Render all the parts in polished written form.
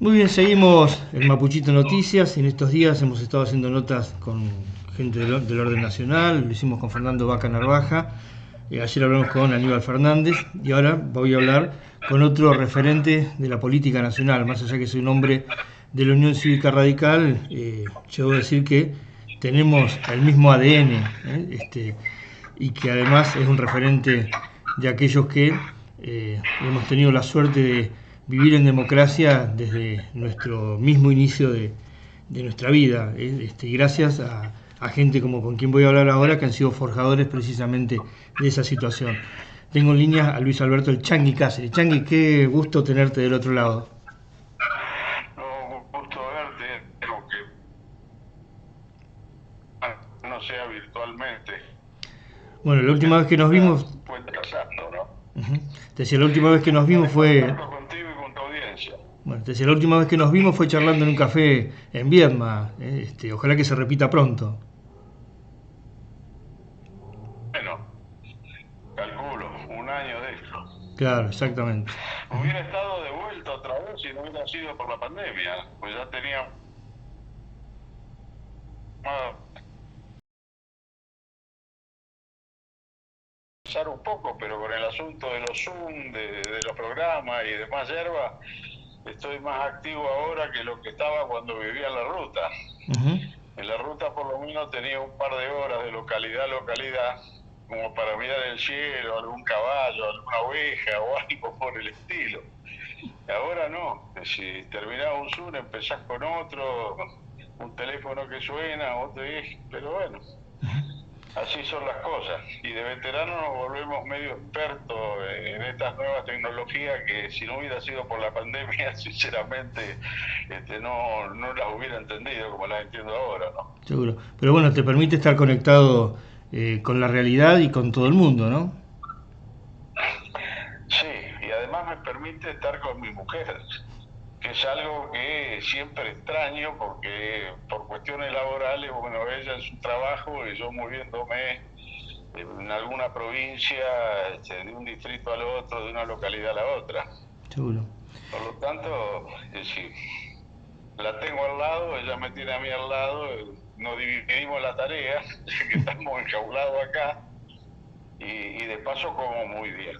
Muy bien, seguimos en Mapuchito Noticias. En estos días hemos estado haciendo notas con gente del orden nacional, lo hicimos con Fernando Vaca Narvaja, ayer hablamos con Aníbal Fernández y ahora voy a hablar con otro referente de la política nacional. Más allá que soy un hombre de la Unión Cívica Radical, yo debo decir que tenemos el mismo ADN, y que además es un referente de aquellos que hemos tenido la suerte de vivir en democracia desde nuestro mismo inicio de nuestra vida, gracias a gente como con quien voy a hablar ahora, que han sido forjadores precisamente de esa situación. Tengo en línea a Luis Alberto el Changi Cáceres. Changi, qué gusto tenerte del otro lado. No, gusto verte, aunque no sea virtualmente. Bueno, la última vez que nos vimos, Fue trazando, ¿no? te decía, la última vez que nos vimos fue, Contacto contigo y con tu audiencia. bueno, te decía, la última vez que nos vimos fue charlando en un café en Viedma. Ojalá que se repita pronto. Bueno, calculo, un año de esto. Claro, exactamente. Hubiera estado de vuelta otra vez si no hubiera sido por la pandemia, pues ya tenía pasar un poco, pero con el asunto de los Zoom, de los programas y demás hierba, estoy más activo ahora que lo que estaba cuando vivía en la ruta. En la ruta por lo menos tenía un par de horas de localidad a localidad, como para mirar el cielo, algún caballo, alguna oveja o algo por el estilo. Ahora no, si terminás un Zoom empezás con otro, un teléfono que suena, otro, pero bueno, así son las cosas. Y de veteranos nos volvemos medio expertos en estas nuevas tecnologías que si no hubiera sido por la pandemia, sinceramente, no las hubiera entendido como las entiendo ahora, ¿no? Seguro. Pero bueno, te permite estar conectado con la realidad y con todo el mundo, ¿no? Sí, y además me permite estar con mi mujer, que es algo que siempre extraño porque por cuestiones laborales, bueno, ella en su trabajo y yo moviéndome en alguna provincia, de un distrito al otro, de una localidad a la otra. Seguro. Por lo tanto, sí, la tengo al lado, ella me tiene a mí al lado, nos dividimos la tarea, que estamos enjaulados acá, y de paso como muy bien.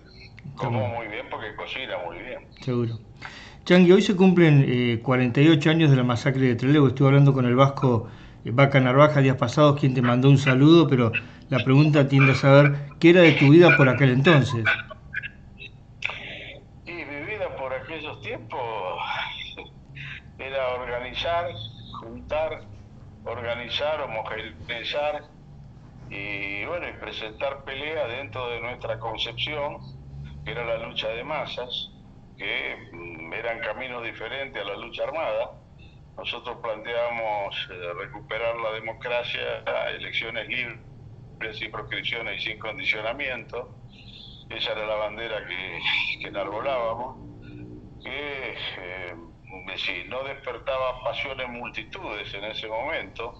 Como Estamos, muy bien porque cocina muy bien. seguro. Changi, hoy se cumplen 48 años de la masacre de Trelew. Estuve hablando con el vasco Vaca Narvaja días pasados, quien te mandó un saludo, pero la pregunta tiende a saber qué era de tu vida por aquel entonces. Y mi vida por aquellos tiempos era organizar, juntar, organizar, homogeneizar y bueno, y presentar pelea dentro de nuestra concepción, que era la lucha de masas, que eran caminos diferentes a la lucha armada. Nosotros planteábamos recuperar la democracia, elecciones libres, sin proscripciones y sin condicionamiento. Esa era la bandera que enarbolábamos, que sí, no despertaba pasiones multitudes en ese momento,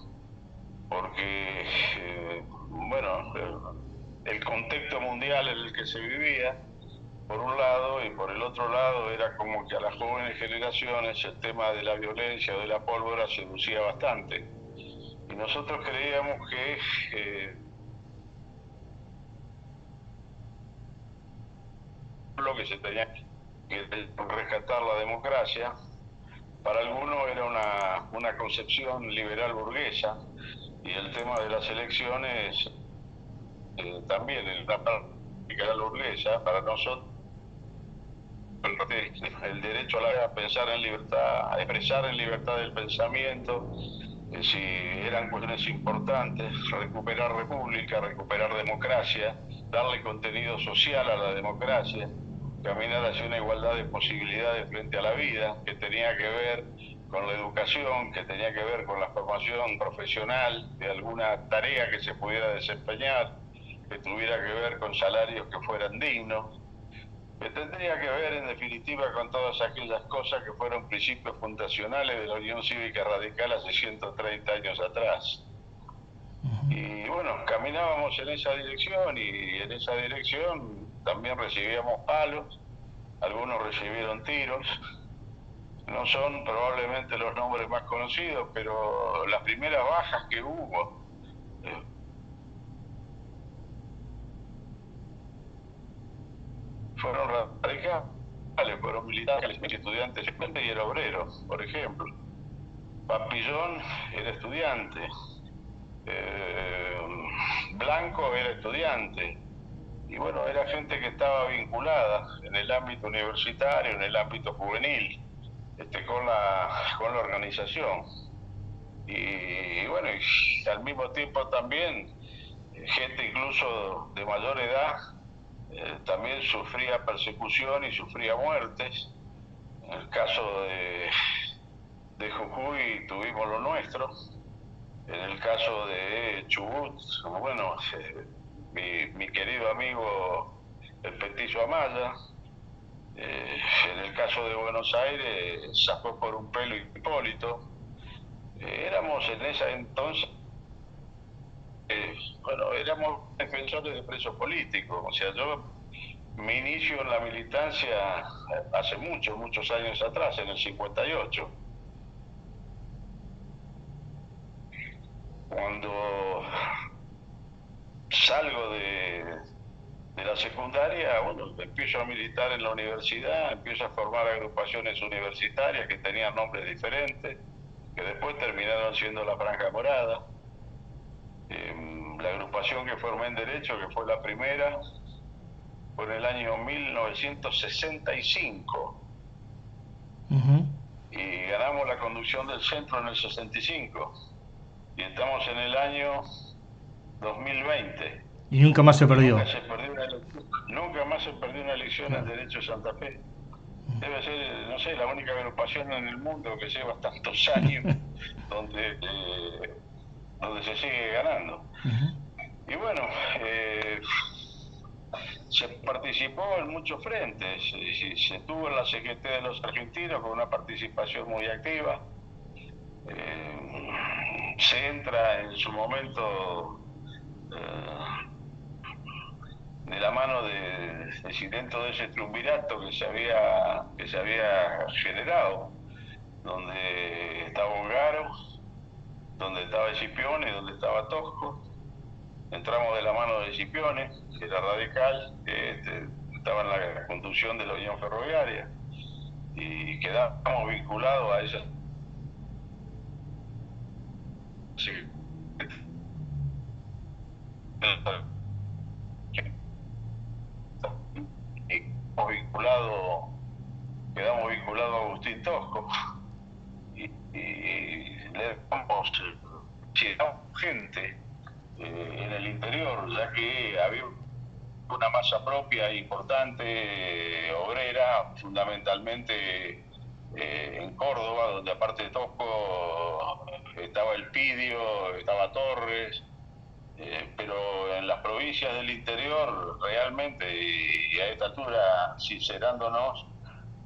porque, bueno, el contexto mundial en el que se vivía, por un lado, y por el otro lado era como que a las jóvenes generaciones el tema de la violencia o de la pólvora seducía bastante. Y nosotros creíamos que lo que se tenía que rescatar la democracia, para algunos era una concepción liberal burguesa, y el tema de las elecciones también en la práctica burguesa, para nosotros el derecho a pensar en libertad, a expresar en libertad del pensamiento, si eran cuestiones importantes, recuperar república, recuperar democracia, darle contenido social a la democracia, caminar hacia una igualdad de posibilidades frente a la vida, que tenía que ver con la educación, que tenía que ver con la formación profesional de alguna tarea que se pudiera desempeñar, que tuviera que ver con salarios que fueran dignos, que tendría que ver en definitiva con todas aquellas cosas que fueron principios fundacionales de la Unión Cívica Radical hace 130 años atrás. Y bueno, caminábamos en esa dirección y en esa dirección también recibíamos palos, algunos recibieron tiros, no son probablemente los nombres más conocidos, pero las primeras bajas que hubo eh, fueron radicales, fueron militares, estudiantes y el obrero, por ejemplo. Pampillón era estudiante, Blanco era estudiante, y bueno, era gente que estaba vinculada en el ámbito universitario, en el ámbito juvenil, con la organización. Y bueno, y al mismo tiempo también gente incluso de mayor edad también sufría persecución y sufría muertes. En el caso de Jujuy tuvimos lo nuestro. En el caso de Chubut, bueno, mi querido amigo el Petizo Amaya. En el caso de Buenos Aires, sacó por un pelo Hipólito. Éramos en esa entonces, bueno, éramos defensores de presos políticos. O sea, yo me inicio en la militancia hace muchos años atrás, en el 58. Cuando salgo de la secundaria, bueno, empiezo a militar en la universidad, empiezo a formar agrupaciones universitarias que tenían nombres diferentes, que después terminaron siendo la Franja Morada. La agrupación que formé en Derecho, que fue la primera, fue en el año 1965. Ujú. Y ganamos la conducción del centro en el 65. Y estamos en el año 2020. Y nunca más se perdió. Nunca más se perdió una elección en Claro. Derecho de Santa Fe. Debe ser, no sé, la única agrupación en el mundo que lleva tantos años donde, donde se sigue ganando. Ujú. Y bueno, se participó en muchos frentes. Se estuvo en la CGT de los argentinos con una participación muy activa. Se entra en su momento de la mano dentro de ese triunvirato que se había generado, donde estaba Ongaro, donde estaba Escipione, donde estaba Tosco. Entramos de la mano de Escipione, que era radical, que estaba en la conducción de la Unión Ferroviaria, y quedamos vinculados a esa. Quedamos vinculados a Agustín Tosco y le damos gente en el interior, ya que había una masa propia importante obrera, fundamentalmente en Córdoba, donde aparte de Tosco estaba El Pidio, estaba Torres, pero en las provincias del interior realmente, y a esta altura, sincerándonos,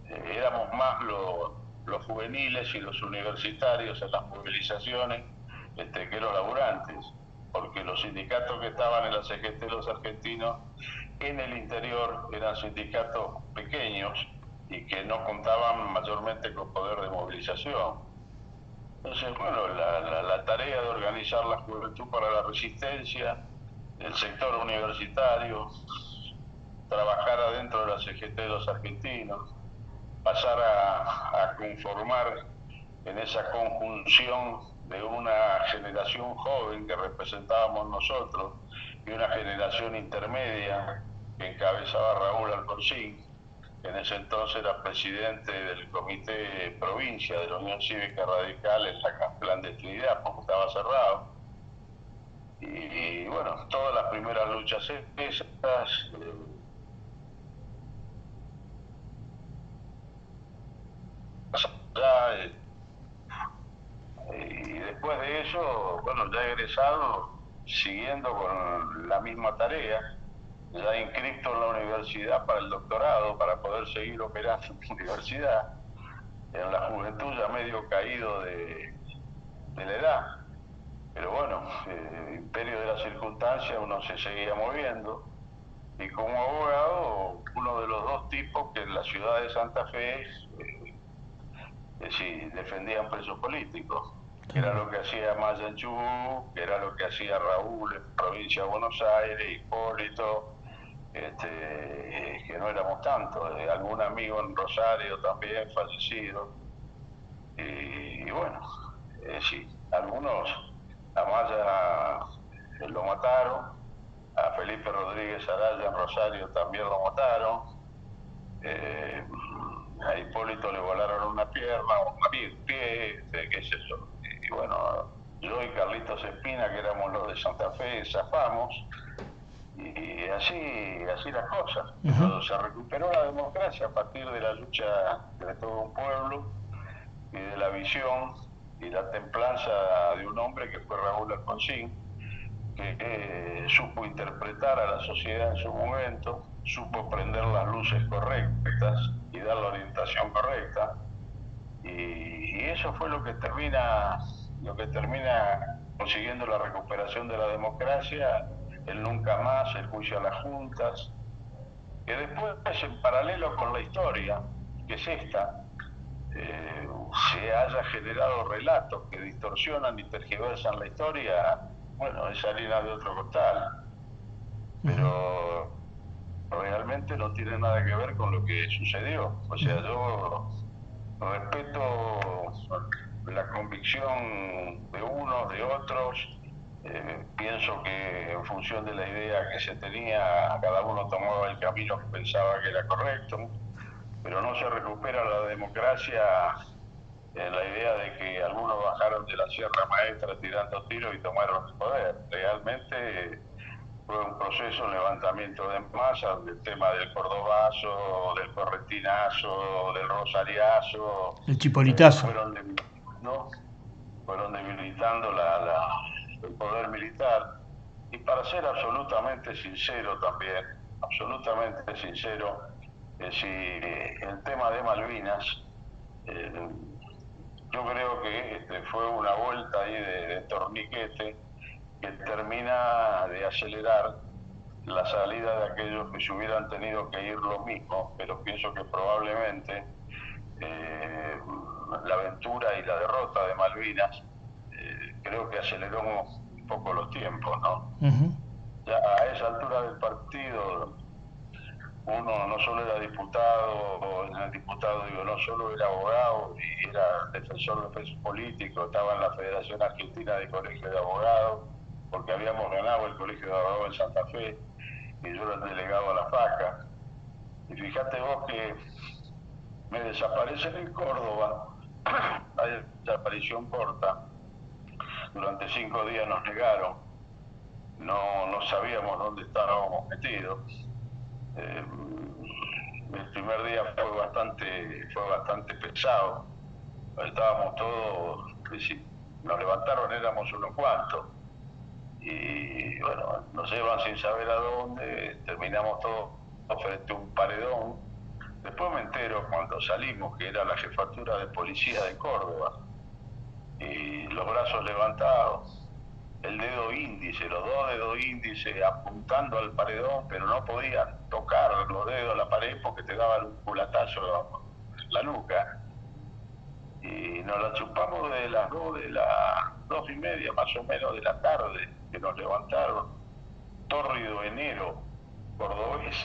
éramos más los juveniles y los universitarios en las movilizaciones que los laburantes, porque los sindicatos que estaban en la CGT de los argentinos en el interior eran sindicatos pequeños y que no contaban mayormente con poder de movilización. Entonces, bueno, la tarea de organizar la juventud para la resistencia, el sector universitario, trabajar adentro de la CGT de los argentinos, pasar a conformar en esa conjunción de una generación joven que representábamos nosotros y una generación intermedia que encabezaba Raúl Alfonsín, que en ese entonces era presidente del Comité Provincia de la Unión Cívica Radical en la clandestinidad, porque estaba cerrado. Y bueno, todas las primeras luchas esas, ya, y después de eso, bueno, ya egresado, siguiendo con la misma tarea, ya inscrito en la universidad para el doctorado, para poder seguir operando en la universidad, en la juventud ya medio caído de la edad. Pero bueno, imperio de las circunstancias, uno se seguía moviendo. Y como abogado, uno de los dos tipos que en la ciudad de Santa Fe sí, defendían presos políticos, que era lo que hacía Maya en Chubut, que era lo que hacía Raúl en provincia de Buenos Aires, Hipólito, que no éramos tantos, algún amigo en Rosario también fallecido, y bueno, sí, algunos, a Maya lo mataron, a Felipe Rodríguez Araya en Rosario también lo mataron, a Hipólito le volaron una pierna, un pie, qué sé yo. Y bueno, yo y Carlitos Espina, que éramos los de Santa Fe, zafamos, y así las cosas. Pero se recuperó la democracia a partir de la lucha de todo un pueblo y de la visión y la templanza de un hombre que fue Raúl Alfonsín, que supo interpretar a la sociedad en su momento, supo prender las luces correctas y dar la orientación correcta, y eso fue lo que termina consiguiendo la recuperación de la democracia, el nunca más, el juicio a las juntas, que después, en paralelo con la historia, que es esta, se haya generado relatos que distorsionan y tergiversan la historia. Bueno, es harina de otro costal, pero realmente no tiene nada que ver con lo que sucedió. O sea, yo respeto la convicción de unos, de otros. Pienso que en función de la idea que se tenía, cada uno tomaba el camino que pensaba que era correcto, pero no se recupera la democracia en la idea de que algunos bajaron de la Sierra Maestra tirando tiros y tomaron el poder. Realmente fue un proceso, un levantamiento de masa, del tema del cordobazo, del correntinazo, del rosariazo, El chipolitazo. fueron debilitando el poder militar. Y para ser absolutamente sincero también, absolutamente sincero, si el tema de Malvinas, eh, yo creo que fue una vuelta ahí de torniquete que termina de acelerar la salida de aquellos que se hubieran tenido que ir lo mismo, pero pienso que probablemente la aventura y la derrota de Malvinas creo que aceleró un poco los tiempos, ¿no? Ya a esa altura del partido uno no solo era diputado, en el diputado digo, no solo era abogado y era defensor de presos políticos, estaba en la Federación Argentina de Colegios de Abogados, porque habíamos ganado el Colegio de Abogados en Santa Fe, y yo era el delegado a la FACA. Y fíjate vos que me desaparecen en Córdoba, hay desaparición corta, durante 5 días nos negaron, no sabíamos dónde estábamos metidos. El primer día fue bastante pesado, estábamos todos, nos levantaron, éramos unos cuantos, y bueno, nos llevan sin saber a dónde, terminamos todos frente a un paredón. Después me entero cuando salimos que era la jefatura de policía de Córdoba, y los brazos levantados, el dedo índice, los 2 dedos índice apuntando al paredón, pero no podían tocar los dedos a la pared porque te daban un culatazo en la nuca. Y nos la chupamos de las 2:30 más o menos de la tarde, que nos levantaron, tórrido enero cordobés,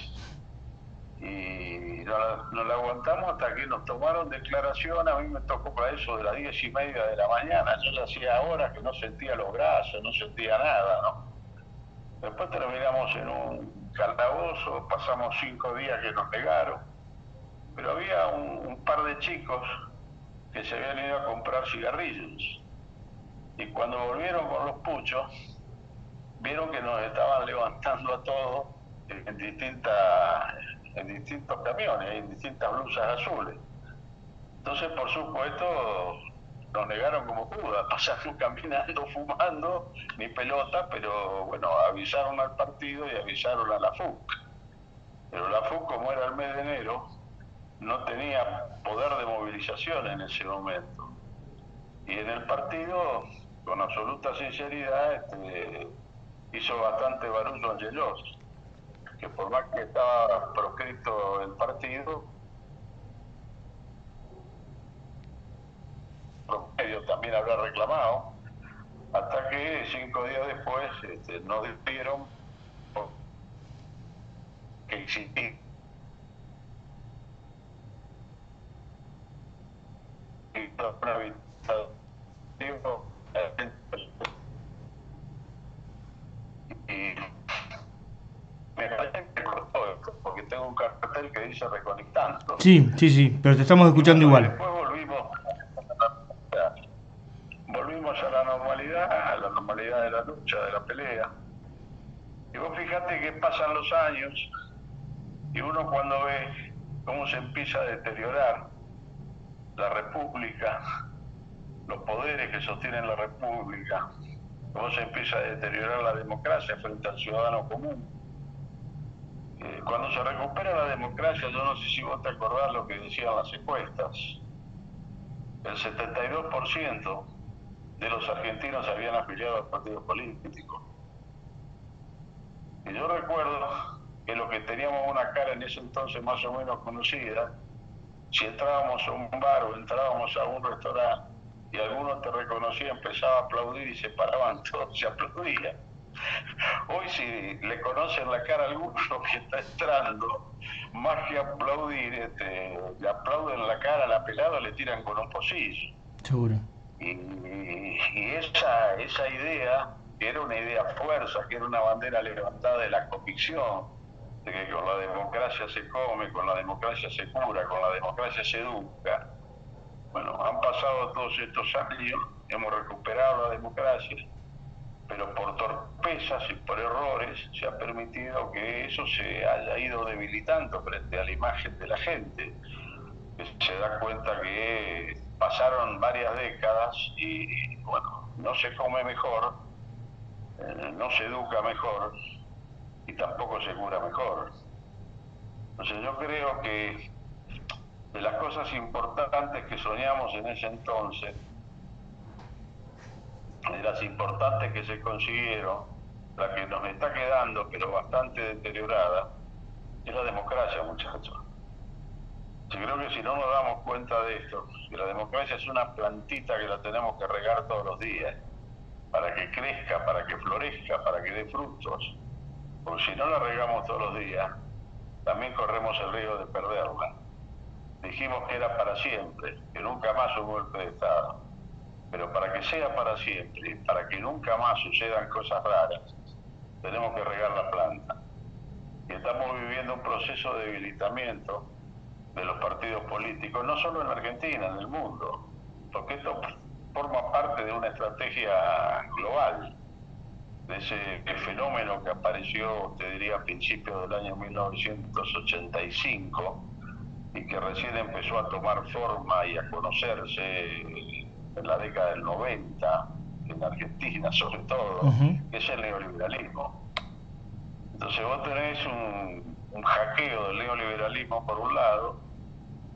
y nos la aguantamos hasta que nos tomaron declaración. A mí me tocó para eso de las 10:30 de la mañana, yo ya hacía horas que no sentía los brazos, no sentía nada, ¿no? Después terminamos en un calabozo, pasamos 5 días que nos negaron, pero había un par de chicos que se habían ido a comprar cigarrillos, y cuando volvieron con los puchos, vieron que nos estaban levantando a todos en distintos camiones, en distintas blusas azules. Entonces, por supuesto, nos negaron como Judas, pasamos caminando, fumando, ni pelota, pero bueno, avisaron al partido y avisaron a la FUC. Pero la FUC, como era el mes de enero, no tenía poder de movilización en ese momento. Y en el partido, con absoluta sinceridad, hizo bastante barullo Angelos, que por más que estaba proscrito el partido, promedio también habrá reclamado, hasta que 5 días después nos dieron que existía una habitación y me parece que cortó esto, porque tengo un cartel que dice reconectando. Sí, sí, sí, pero te estamos escuchando igual. Después volvimos a la normalidad de la lucha, de la pelea. Y vos fíjate que pasan los años y uno cuando ve cómo se empieza a deteriorar la República, los poderes que sostienen la República, cómo se empieza a deteriorar la democracia frente al ciudadano común. Cuando se recupera la democracia, yo no sé si vos te acordás lo que decían las encuestas, el 72% de los argentinos se habían afiliado a partidos políticos. Y yo recuerdo que los que teníamos una cara en ese entonces más o menos conocida, si entrábamos a un bar o entrábamos a un restaurante y alguno te reconocía, empezaba a aplaudir y se paraban todos, se aplaudían. Hoy si le conocen la cara a alguno que está entrando, más que aplaudir, le aplauden la cara a la pelada, le tiran con un pocillo. Seguro. Y esa idea, que era una idea fuerza, que era una bandera levantada de la convicción, de que con la democracia se come, con la democracia se cura, con la democracia se educa. Bueno, han pasado todos estos años, hemos recuperado la democracia, pero por torpezas y por errores se ha permitido que eso se haya ido debilitando frente a la imagen de la gente, que se da cuenta que pasaron varias décadas y bueno, no se come mejor, no se educa mejor y tampoco se cura mejor. Entonces yo creo que de las cosas importantes que soñamos en ese entonces, de las importantes que se consiguieron, la que nos está quedando, pero bastante deteriorada, es la democracia, muchachos. Yo creo que si no nos damos cuenta de esto, que la democracia es una plantita que la tenemos que regar todos los días, para que crezca, para que florezca, para que dé frutos. Porque si no la regamos todos los días, también corremos el riesgo de perderla. Dijimos que era para siempre, que nunca más un golpe de Estado. Pero para que sea para siempre, para que nunca más sucedan cosas raras, tenemos que regar la planta. Y estamos viviendo un proceso de debilitamiento de los partidos políticos, no solo en la Argentina, en el mundo, porque esto forma parte de una estrategia global, de ese fenómeno que apareció, te diría, a principios del año 1985 y que recién empezó a tomar forma y a conocerse en la década del 90, en Argentina sobre todo, que es el neoliberalismo. Entonces vos tenés un hackeo del neoliberalismo por un lado,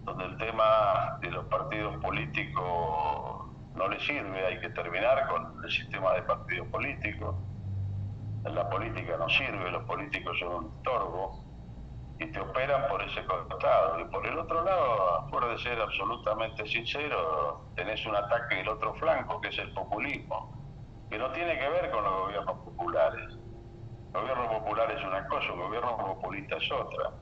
donde el tema de los partidos políticos no le sirve, hay que terminar con el sistema de partidos políticos. En la política no sirve, los políticos son un estorbo y te operan por ese costado. Y por el otro lado, fuera de ser absolutamente sincero, tenés un ataque del otro flanco, que es el populismo, que no tiene que ver con los gobiernos populares. El gobierno popular es una cosa, un gobierno populista es otra.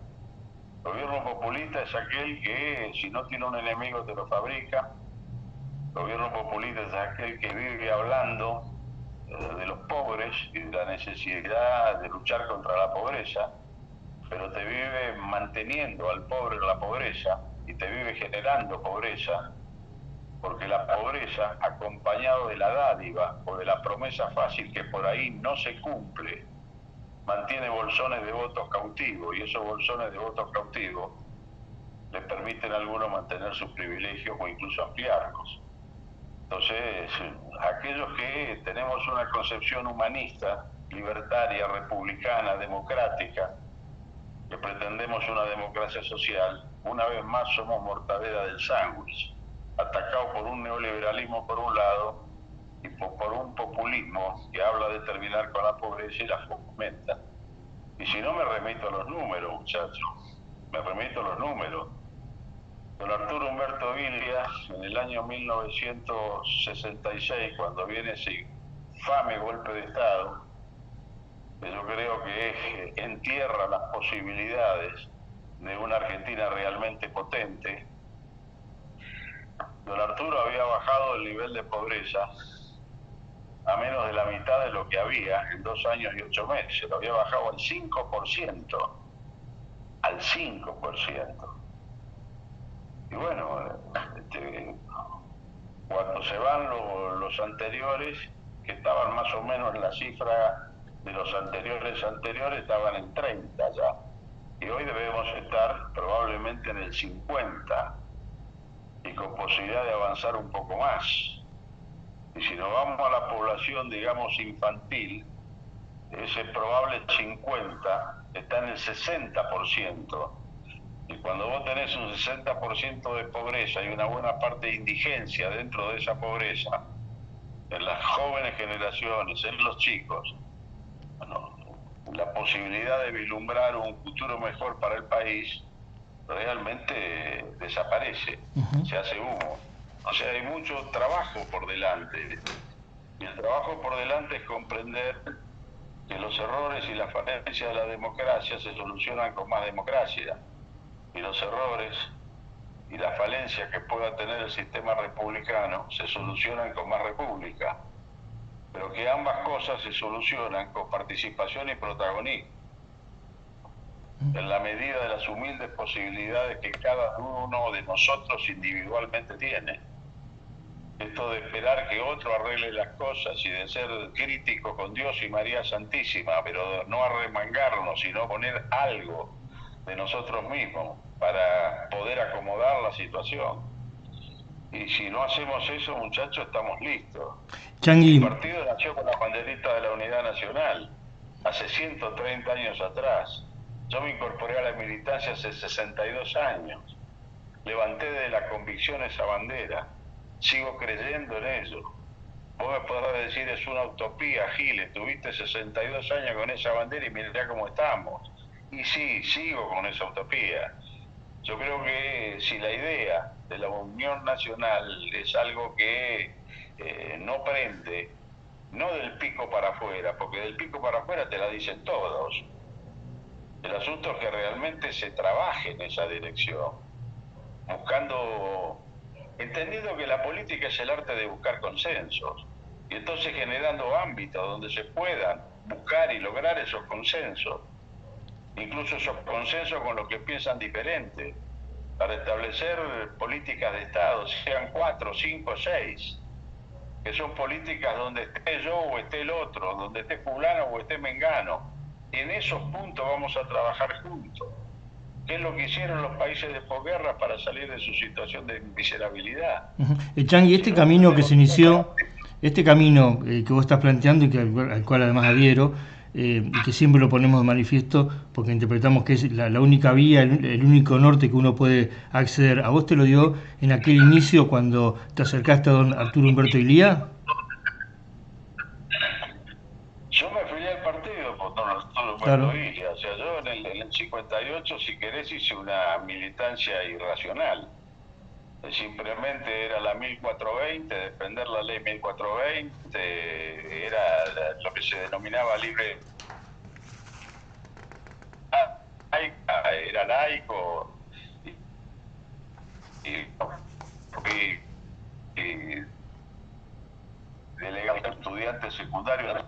El gobierno populista es aquel que, si no tiene un enemigo, te lo fabrica. El gobierno populista es aquel que vive hablando de los pobres y de la necesidad de luchar contra la pobreza, pero te vive manteniendo al pobre en la pobreza y te vive generando pobreza, porque la pobreza, acompañado de la dádiva o de la promesa fácil que por ahí no se cumple, mantiene bolsones de votos cautivos, y esos bolsones de votos cautivos le permiten a algunos mantener sus privilegios o incluso ampliarlos. Entonces, aquellos que tenemos una concepción humanista, libertaria, republicana, democrática, que pretendemos una democracia social, una vez más somos mortadela del sándwich, atacados por un neoliberalismo por un lado y por un populismo que habla de terminar con la pobreza y la fomenta. Y si no, me remito a los números, muchachos, me remito a los números. Don Arturo Humberto Ilia, en el año 1966, cuando viene ese infame golpe de Estado, que yo creo que entierra las posibilidades de una Argentina realmente potente, don Arturo había bajado el nivel de pobreza a menos de la mitad de lo que había en 2 años y 8 meses. Lo había bajado al 5%. Al 5%. Y bueno, cuando se van los anteriores, que estaban más o menos en la cifra de los anteriores, estaban en 30 ya. Y hoy debemos estar probablemente en el 50 y con posibilidad de avanzar un poco más. Y si nos vamos a la población, digamos, infantil, ese probable 50 está en el 60%. Y cuando vos tenés un 60% de pobreza y una buena parte de indigencia dentro de esa pobreza, en las jóvenes generaciones, en los chicos, bueno, la posibilidad de vislumbrar un futuro mejor para el país realmente desaparece, se hace humo. O sea, hay mucho trabajo por delante. Y el trabajo por delante es comprender que los errores y las falencias de la democracia se solucionan con más democracia. Y los errores y las falencias que pueda tener el sistema republicano se solucionan con más república, pero que ambas cosas se solucionan con participación y protagonismo, en la medida de las humildes posibilidades que cada uno de nosotros individualmente tiene. Esto de esperar que otro arregle las cosas y de ser crítico con Dios y María Santísima, pero no arremangarnos, sino poner algo de nosotros mismos para poder acomodar la situación. Y si no hacemos eso, muchachos, estamos listos. Changi. El partido nació con la banderita de la Unidad Nacional hace 130 años atrás. Yo me incorporé a la militancia hace 62 años. Levanté de la convicción esa bandera. Sigo creyendo en ello. Vos me podrás decir, es una utopía, Giles, tuviste 62 años con esa bandera y mirá cómo estamos. Y sí, sigo con esa utopía. Yo creo que si la idea de la Unión Nacional es algo que no prende, no del pico para afuera, porque del pico para afuera te la dicen todos. El asunto es que realmente se trabaje en esa dirección, buscando, entendiendo que la política es el arte de buscar consensos, y entonces generando ámbitos donde se puedan buscar y lograr esos consensos, incluso esos consensos con los que piensan diferente, para establecer políticas de Estado, sean 4, 5, 6, que son políticas donde esté yo o esté el otro, donde esté fulano o esté mengano. En esos puntos vamos a trabajar juntos. ¿Qué es lo que hicieron los países de posguerra para salir de su situación de miserabilidad? Changi, este camino que se inició, este camino que vos estás planteando y que, al cual además adhiero, y que siempre lo ponemos de manifiesto porque interpretamos que es la única vía, el único norte que uno puede acceder. ¿A vos te lo dio en aquel inicio cuando te acercaste a don Arturo Humberto Ilia? Yo me fui al partido por don Arturo Humberto Ilia. O sea, yo en el 58, si querés, hice una militancia irracional. Simplemente era la 1420, defender la ley 1420, era lo que se denominaba libre, era laico, y delegado a estudiantes secundarios,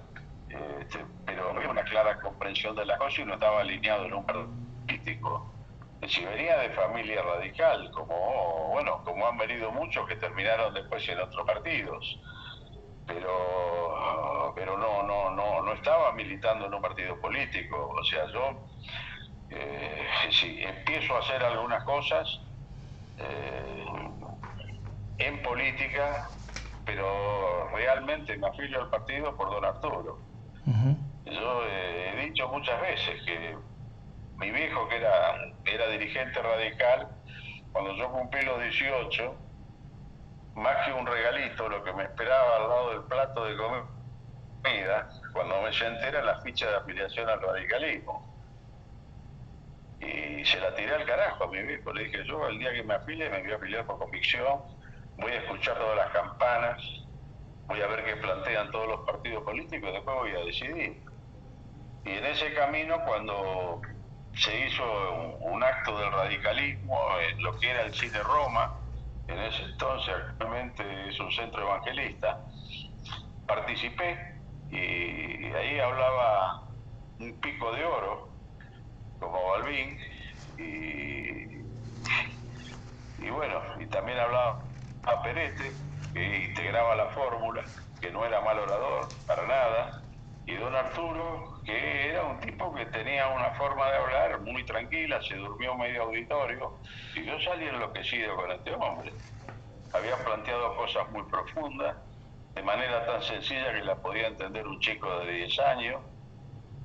pero había una clara comprensión de la cosa y no estaba alineado en un partido político. Si venía de familia radical, como han venido muchos que terminaron después en otros partidos, pero no estaba militando en un partido político. O sea, yo si empiezo a hacer algunas cosas en política, pero realmente me afilio al partido por don Arturo. Yo he dicho muchas veces que mi viejo, que era dirigente radical, cuando yo cumplí los 18, más que un regalito, lo que me esperaba al lado del plato de comida, cuando me senté, era la ficha de afiliación al radicalismo. Y se la tiré al carajo a mi viejo. Le dije, yo el día que me afile me voy a afiliar por convicción, voy a escuchar todas las campanas, voy a ver qué plantean todos los partidos políticos y después voy a decidir. Y en ese camino, cuando se hizo un acto del radicalismo en lo que era el Cine Roma, en ese entonces actualmente es un centro evangelista, participé y ahí hablaba un Pico de Oro, como Balbín, y bueno, y también hablaba a Perete, que integraba la fórmula, que no era mal orador, para nada, y don Arturo, que era un tipo que tenía una forma de hablar muy tranquila, se durmió medio auditorio, y yo salí enloquecido con este hombre. Había planteado cosas muy profundas, de manera tan sencilla que la podía entender un chico de 10 años.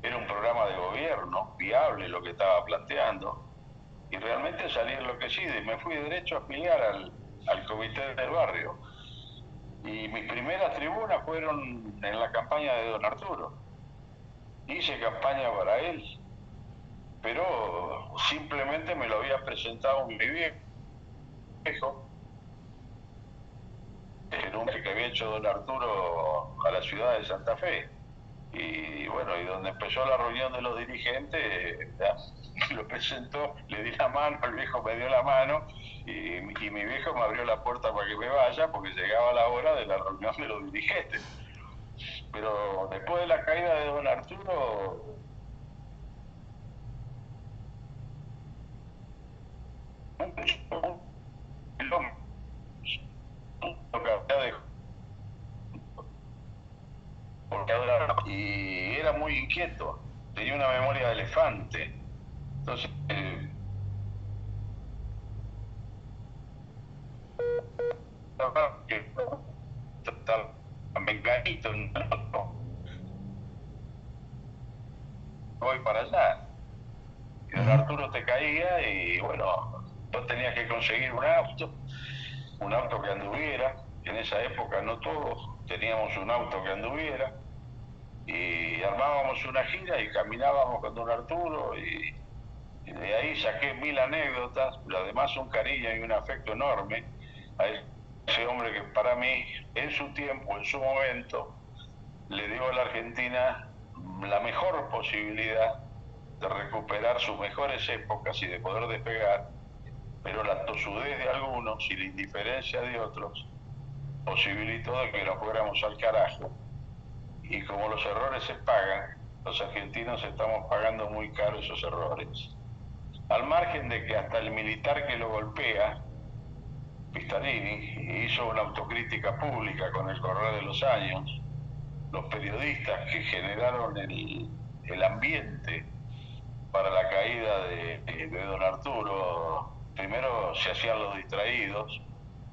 Era un programa de gobierno, viable lo que estaba planteando, y realmente salí enloquecido y me fui derecho a afiliar al comité del barrio. Y mis primeras tribunas fueron en la campaña de don Arturo. Hice campaña para él, pero simplemente me lo había presentado mi viejo, el hombre que había hecho don Arturo a la ciudad de Santa Fe. Y bueno, y donde empezó la reunión de los dirigentes, lo presentó, le di la mano, el viejo me dio la mano y mi viejo me abrió la puerta para que me vaya porque llegaba la hora de la reunión de los dirigentes. Pero después de la caída de don Arturo, y era muy inquieto, tenía una memoria de elefante. Entonces, menganito, no, voy para allá. Y don Arturo te caía y bueno, vos tenías que conseguir un auto que anduviera. En esa época no todos teníamos un auto que anduviera. Y armábamos una gira y caminábamos con don Arturo y de ahí saqué 1000 anécdotas, pero además un cariño y un afecto enorme a ese hombre que para mí, en su tiempo, en su momento, le dio a la Argentina la mejor posibilidad de recuperar sus mejores épocas y de poder despegar, pero la tosudez de algunos y la indiferencia de otros posibilitó de que nos fuéramos al carajo. Y como los errores se pagan, los argentinos estamos pagando muy caro esos errores. Al margen de que hasta el militar que lo golpea, Pistarini, hizo una autocrítica pública con el correr de los años, los periodistas que generaron el ambiente para la caída de don Arturo, primero se hacían los distraídos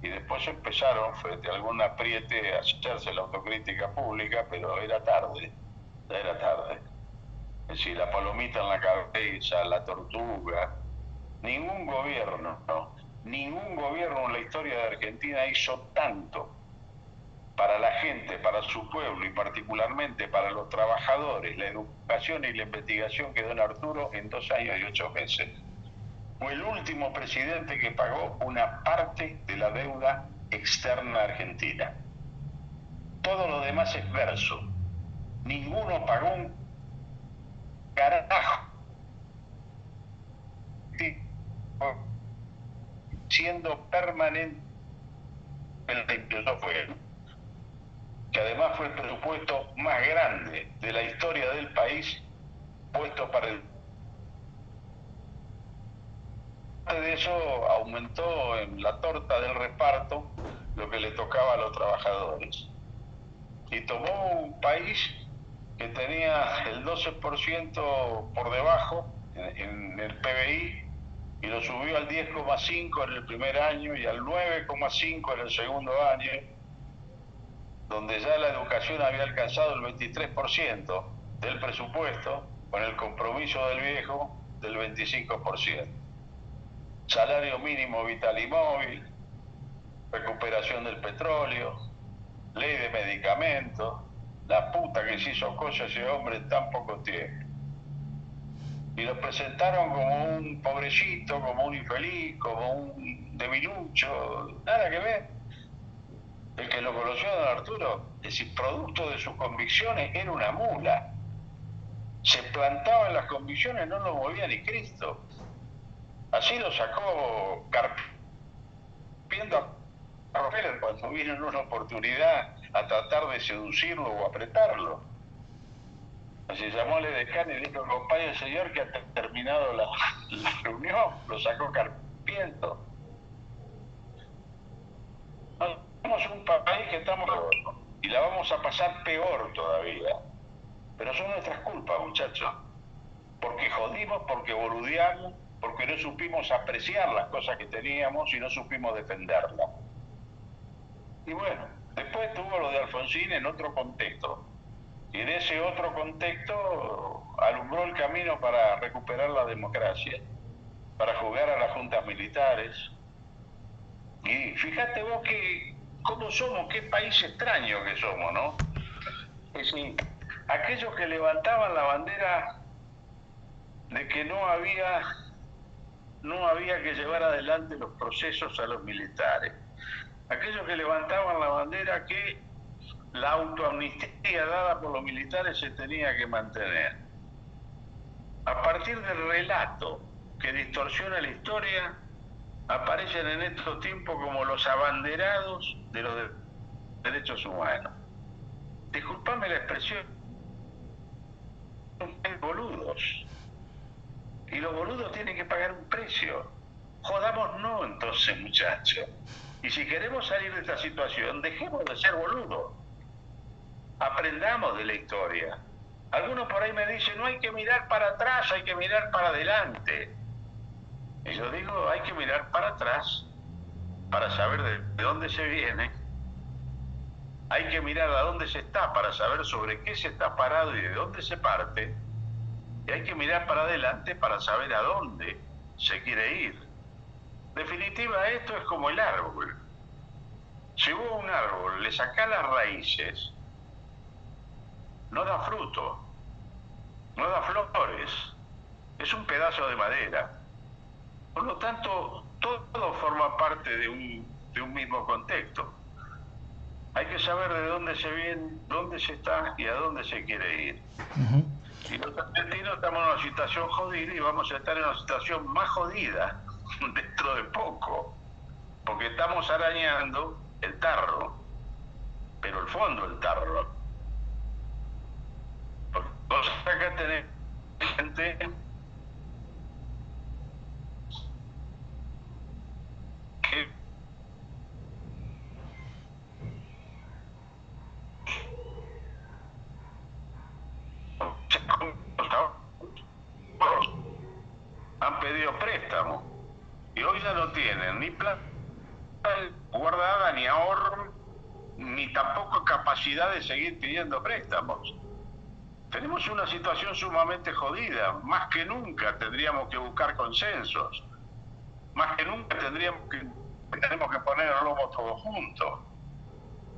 y después empezaron, frente a algún apriete, a hacerse la autocrítica pública, pero era tarde, ya era tarde. Es decir, la palomita en la cabeza, la tortuga, ningún gobierno, no, ningún gobierno en la historia de Argentina hizo tanto para la gente, para su pueblo y particularmente para los trabajadores, la educación y la investigación que don Arturo en 2 años y 8 meses. Fue el último presidente que pagó una parte de la deuda externa argentina. Todo lo demás es verso. Ninguno pagó un carajo. Siendo permanente el que fue él, que además fue el presupuesto más grande de la historia del país puesto para el... De eso aumentó en la torta del reparto lo que le tocaba a los trabajadores. Y tomó un país que tenía el 12% por debajo en el PBI y lo subió al 10,5 en el primer año y al 9,5 en el segundo año, donde ya la educación había alcanzado el 23% del presupuesto, con el compromiso del viejo del 25%. Salario mínimo vital y móvil, recuperación del petróleo, ley de medicamentos, la puta que se hizo cosa ese hombre en tan poco tiempo. y lo presentaron como un pobrecito, como un infeliz, como un debilucho, nada que ver. El que lo conoció a don Arturo, es decir, producto de sus convicciones, era una mula. Se plantaba en las convicciones, no lo movía ni Cristo. Así lo sacó carpiendo a Rockefeller cuando vino en una oportunidad a tratar de seducirlo o apretarlo. Se llamó al edecán y le dijo: acompañe al señor que ha terminado la reunión. Lo sacó carpiendo. Somos un país que estamos y la vamos a pasar peor todavía. Pero son nuestras culpas, muchachos. Porque jodimos, porque boludeamos, porque no supimos apreciar las cosas que teníamos y no supimos defenderlas. Y bueno, después tuvo lo de Alfonsín en otro contexto. Y en ese otro contexto alumbró el camino para recuperar la democracia, para jugar a las juntas militares. Y fíjate vos que cómo somos, qué país extraño que somos, ¿no? Es decir, aquellos que levantaban la bandera de que no había que llevar adelante los procesos a los militares, aquellos que levantaban la bandera que la autoamnistía dada por los militares se tenía que mantener. A partir del relato que distorsiona la historia, aparecen en estos tiempos como los abanderados de los derechos humanos. Disculpame la expresión, son boludos. Y los boludos tienen que pagar un precio. Jodamos no, entonces, muchachos. Y si queremos salir de esta situación, dejemos de ser boludos. Aprendamos de la historia. Algunos por ahí me dicen: no hay que mirar para atrás, hay que mirar para adelante. Y yo digo: hay que mirar para atrás para saber de dónde se viene. Hay que mirar a dónde se está para saber sobre qué se está parado y de dónde se parte. Y hay que mirar para adelante para saber a dónde se quiere ir. En definitiva, esto es como el árbol. Si vos a un árbol le sacás las raíces, no da fruto, no da flores, es un pedazo de madera. Por lo tanto, todo forma parte de un mismo contexto. Hay que saber de dónde se viene, dónde se está y a dónde se quiere ir. Y los argentinos estamos en una situación jodida y vamos a estar en una situación más jodida dentro de poco, porque estamos arañando el tarro, pero el fondo del tarro. Porque vos acá tenés gente que han pedido préstamos y hoy ya no tienen ni plata guardada, ni ahorro, ni tampoco capacidad de seguir pidiendo préstamos. Tenemos una situación sumamente jodida. Más que nunca tendríamos que buscar consensos. Más que nunca tenemos que poner el lomo todos juntos.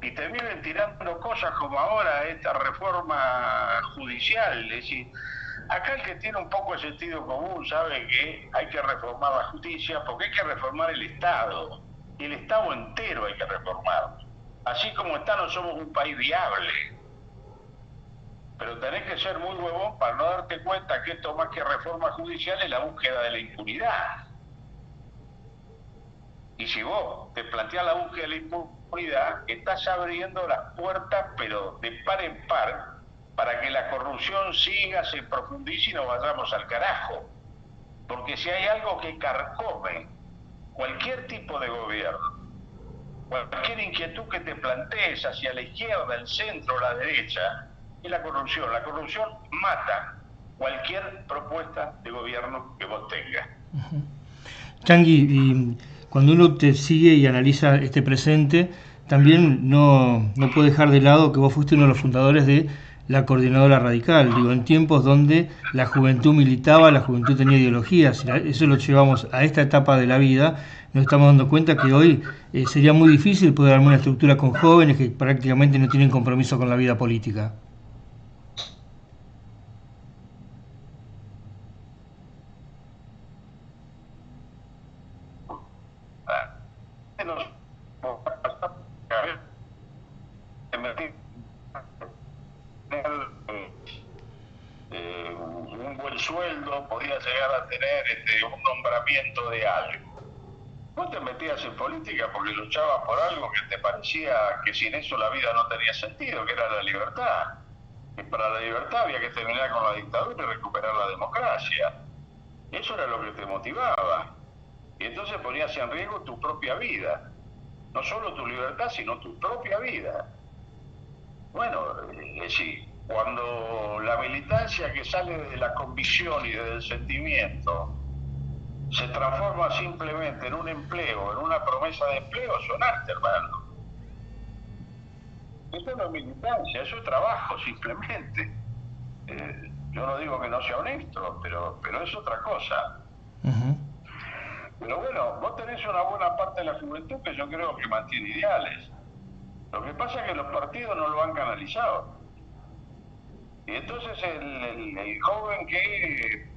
Y te vienen tirando cosas como ahora esta reforma judicial. Es decir, acá el que tiene un poco de sentido común sabe que hay que reformar la justicia porque hay que reformar el Estado. Y el Estado entero hay que reformarlo. Así como está, no somos un país viable. Pero tenés que ser muy huevón para no darte cuenta que esto más que reforma judicial es la búsqueda de la impunidad. Y si vos te planteás la búsqueda de la impunidad, estás abriendo las puertas, pero de par en par, para que la corrupción siga, se profundice y nos vayamos al carajo. Porque si hay algo que carcome cualquier tipo de gobierno, cualquier inquietud que te plantees hacia la izquierda, el centro o la derecha, es la corrupción. La corrupción mata cualquier propuesta de gobierno que vos tengas. Changi, y cuando uno te sigue y analiza este presente, también no puede dejar de lado que vos fuiste uno de los fundadores de la Coordinadora Radical, digo, en tiempos donde la juventud militaba, la juventud tenía ideologías, eso lo llevamos a esta etapa de la vida, nos estamos dando cuenta que hoy sería muy difícil poder armar una estructura con jóvenes que prácticamente no tienen compromiso con la vida política. sueldo, podías llegar a tener un nombramiento de algo. Vos te metías en política porque luchabas por algo que te parecía que sin eso la vida no tenía sentido, que era la libertad. Y para la libertad había que terminar con la dictadura y recuperar la democracia. Eso era lo que te motivaba. Y entonces ponías en riesgo tu propia vida. No solo tu libertad, sino tu propia vida. Bueno, sí, cuando la militancia que sale de la convicción y del sentimiento se transforma simplemente en un empleo, en una promesa de empleo, son arte, hermano. Eso no es militancia, eso es trabajo, simplemente. Yo no digo que no sea honesto, pero es otra cosa. Pero bueno, vos tenés una buena parte de la juventud que yo creo que mantiene ideales. Lo que pasa es que los partidos no lo han canalizado. Y entonces el joven que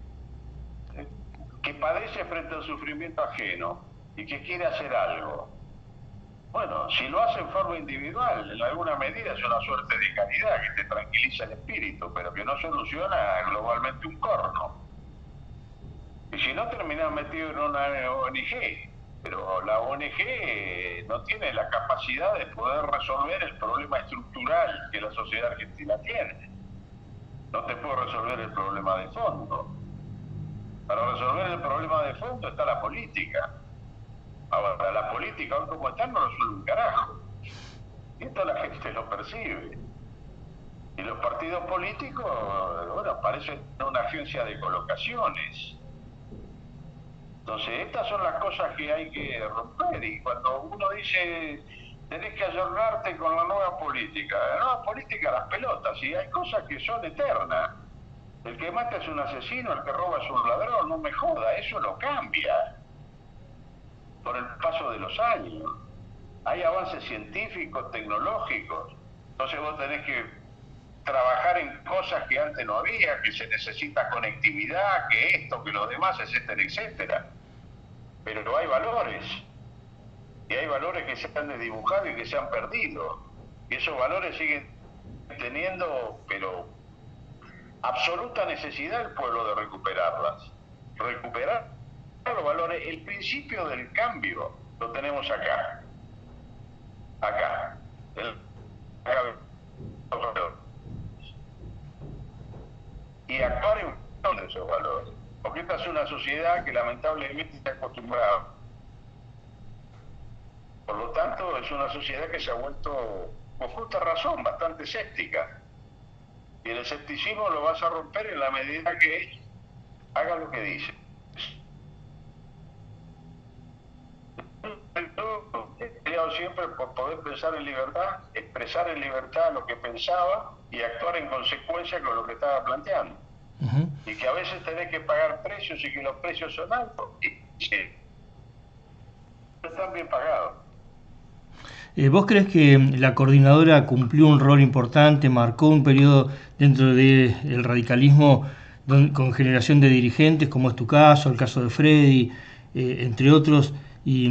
padece frente al sufrimiento ajeno y que quiere hacer algo, bueno, si lo hace en forma individual, en alguna medida es una suerte de caridad que te tranquiliza el espíritu, pero que no soluciona globalmente un corno. Y si no, terminas metido en una ONG, pero la ONG no tiene la capacidad de poder resolver el problema estructural que la sociedad argentina tiene. No te puede resolver el problema de fondo. Para resolver el problema de fondo está la política. Ahora, la política, hoy como está, no resuelve un carajo. Y esto la gente lo percibe. Y los partidos políticos, bueno, parecen una agencia de colocaciones. Entonces, estas son las cosas que hay que romper. Y cuando uno dice, tenés que ayornarte con la nueva política las pelotas, y hay cosas que son eternas. El que mata es un asesino, el que roba es un ladrón, no me joda, eso no cambia por el paso de los años. Hay avances científicos, tecnológicos, entonces vos tenés que trabajar en cosas que antes no había, que se necesita conectividad, que esto, que lo demás, etcétera, etcétera. Pero hay valores, y hay valores que se han desdibujado y que se han perdido, y esos valores siguen teniendo, pero absoluta necesidad el pueblo de recuperarlas. Recuperar los valores, el principio del cambio lo tenemos acá. Acá. Y actuar en función de esos valores. Porque esta es una sociedad que lamentablemente está acostumbrada. Por lo tanto, es una sociedad que se ha vuelto, con justa razón, bastante escéptica. Y el escepticismo lo vas a romper en la medida que haga lo que dice. He peleado siempre por poder pensar en libertad, expresar en libertad lo que pensaba y actuar en consecuencia con lo que estaba planteando. Y que a veces tenés que pagar precios y que los precios son altos. Y sí, están bien pagados. ¿Vos crees que la coordinadora cumplió un rol importante, marcó un periodo dentro del radicalismo con generación de dirigentes, como es tu caso, el caso de Freddy, entre otros, y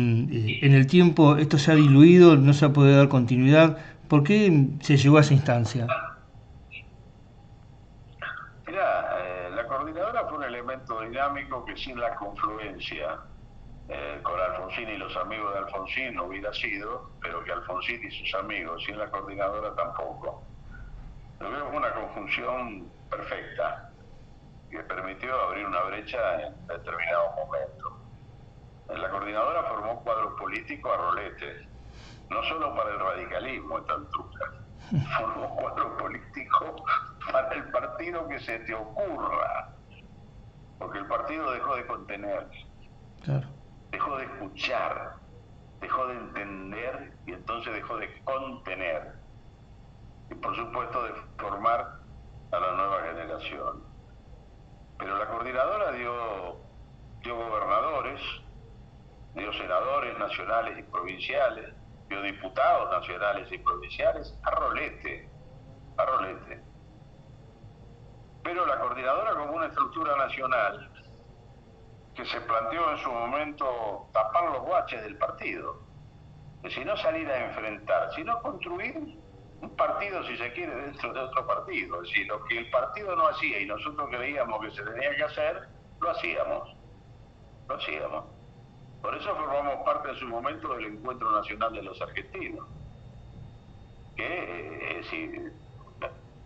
en el tiempo esto se ha diluido, no se ha podido dar continuidad? ¿Por qué se llegó a esa instancia? Mirá, la coordinadora fue un elemento dinámico que sin la confluencia con Alfonsín y los amigos de Alfonsín no hubiera sido, pero que Alfonsín y sus amigos, sin la coordinadora tampoco. Yo creo que fue una conjunción perfecta que permitió abrir una brecha en determinado momento. La coordinadora formó cuadros políticos a roletes, no solo para el radicalismo a esta altura, formó cuadros políticos para el partido que se te ocurra, porque el partido dejó de contener. Claro. Dejó de escuchar, dejó de entender y entonces dejó de contener. Y por supuesto de formar a la nueva generación. Pero la coordinadora dio gobernadores, dio senadores nacionales y provinciales, dio diputados nacionales y provinciales a rolete, a rolete. Pero la coordinadora como una estructura nacional que se planteó en su momento tapar los baches del partido, es decir, no salir a enfrentar, sino construir un partido, si se quiere, dentro de otro partido. Es decir, lo que el partido no hacía y nosotros creíamos que se tenía que hacer, lo hacíamos. Lo hacíamos. Por eso formamos parte en su momento del Encuentro Nacional de los Argentinos, que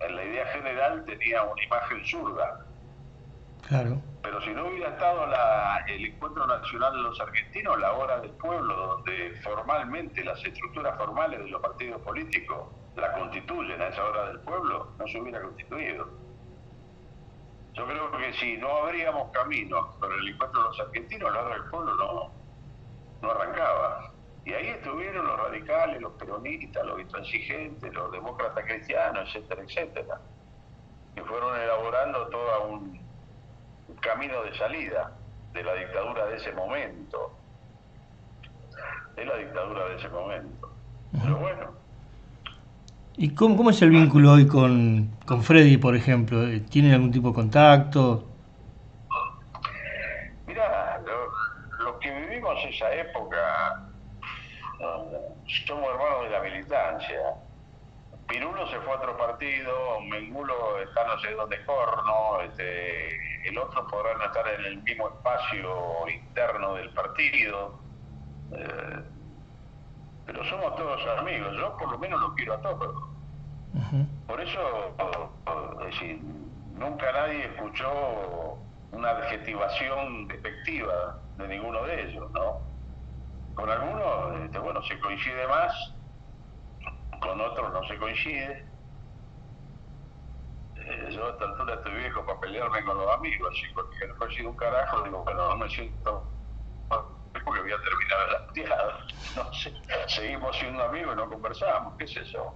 en la idea general tenía una imagen zurda. Claro. Pero si no hubiera estado el Encuentro Nacional de los Argentinos, la Hora del Pueblo, donde formalmente las estructuras formales de los partidos políticos la constituyen a esa Hora del Pueblo, no se hubiera constituido. Yo creo que si no abríamos caminos con el Encuentro de los Argentinos, la Hora del Pueblo no arrancaba. Y ahí estuvieron los radicales, los peronistas, los intransigentes, los demócratas cristianos, etcétera, etcétera, que fueron elaborando todo un camino de salida de la dictadura de ese momento. Pero bueno. ¿Y cómo es el vínculo hoy con Freddy, por ejemplo? ¿Tienen algún tipo de contacto? Mirá, los que vivimos esa época somos hermanos de la militancia. Pirulo se fue a otro partido, Mengulo está no sé dónde corno, el otro podrá no estar en el mismo espacio interno del partido, pero somos todos amigos. Yo por lo menos los quiero a todos. Por eso, es decir, nunca nadie escuchó una adjetivación despectiva de ninguno de ellos, ¿no? Con algunos, bueno, se coincide más, con otros no se coincide. Yo a esta altura estoy viejo para pelearme con los amigos, así porque no coincido un carajo, digo, bueno, no me siento porque voy a terminar lateado. No sé, seguimos siendo amigos y no conversamos, qué es eso.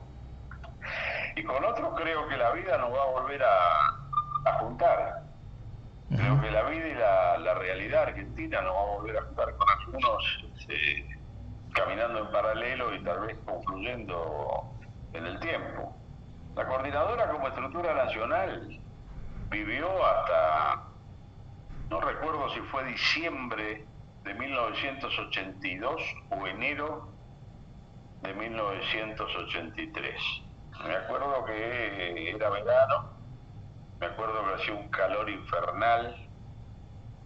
Y con otros creo que la vida nos va a volver a juntar. Creo que la vida y la realidad argentina nos va a volver a juntar, con algunos caminando en paralelo y tal vez confluyendo en el tiempo. La coordinadora como estructura nacional vivió hasta, no recuerdo si fue diciembre de 1982 o enero de 1983. Me acuerdo que era verano, me acuerdo que hacía un calor infernal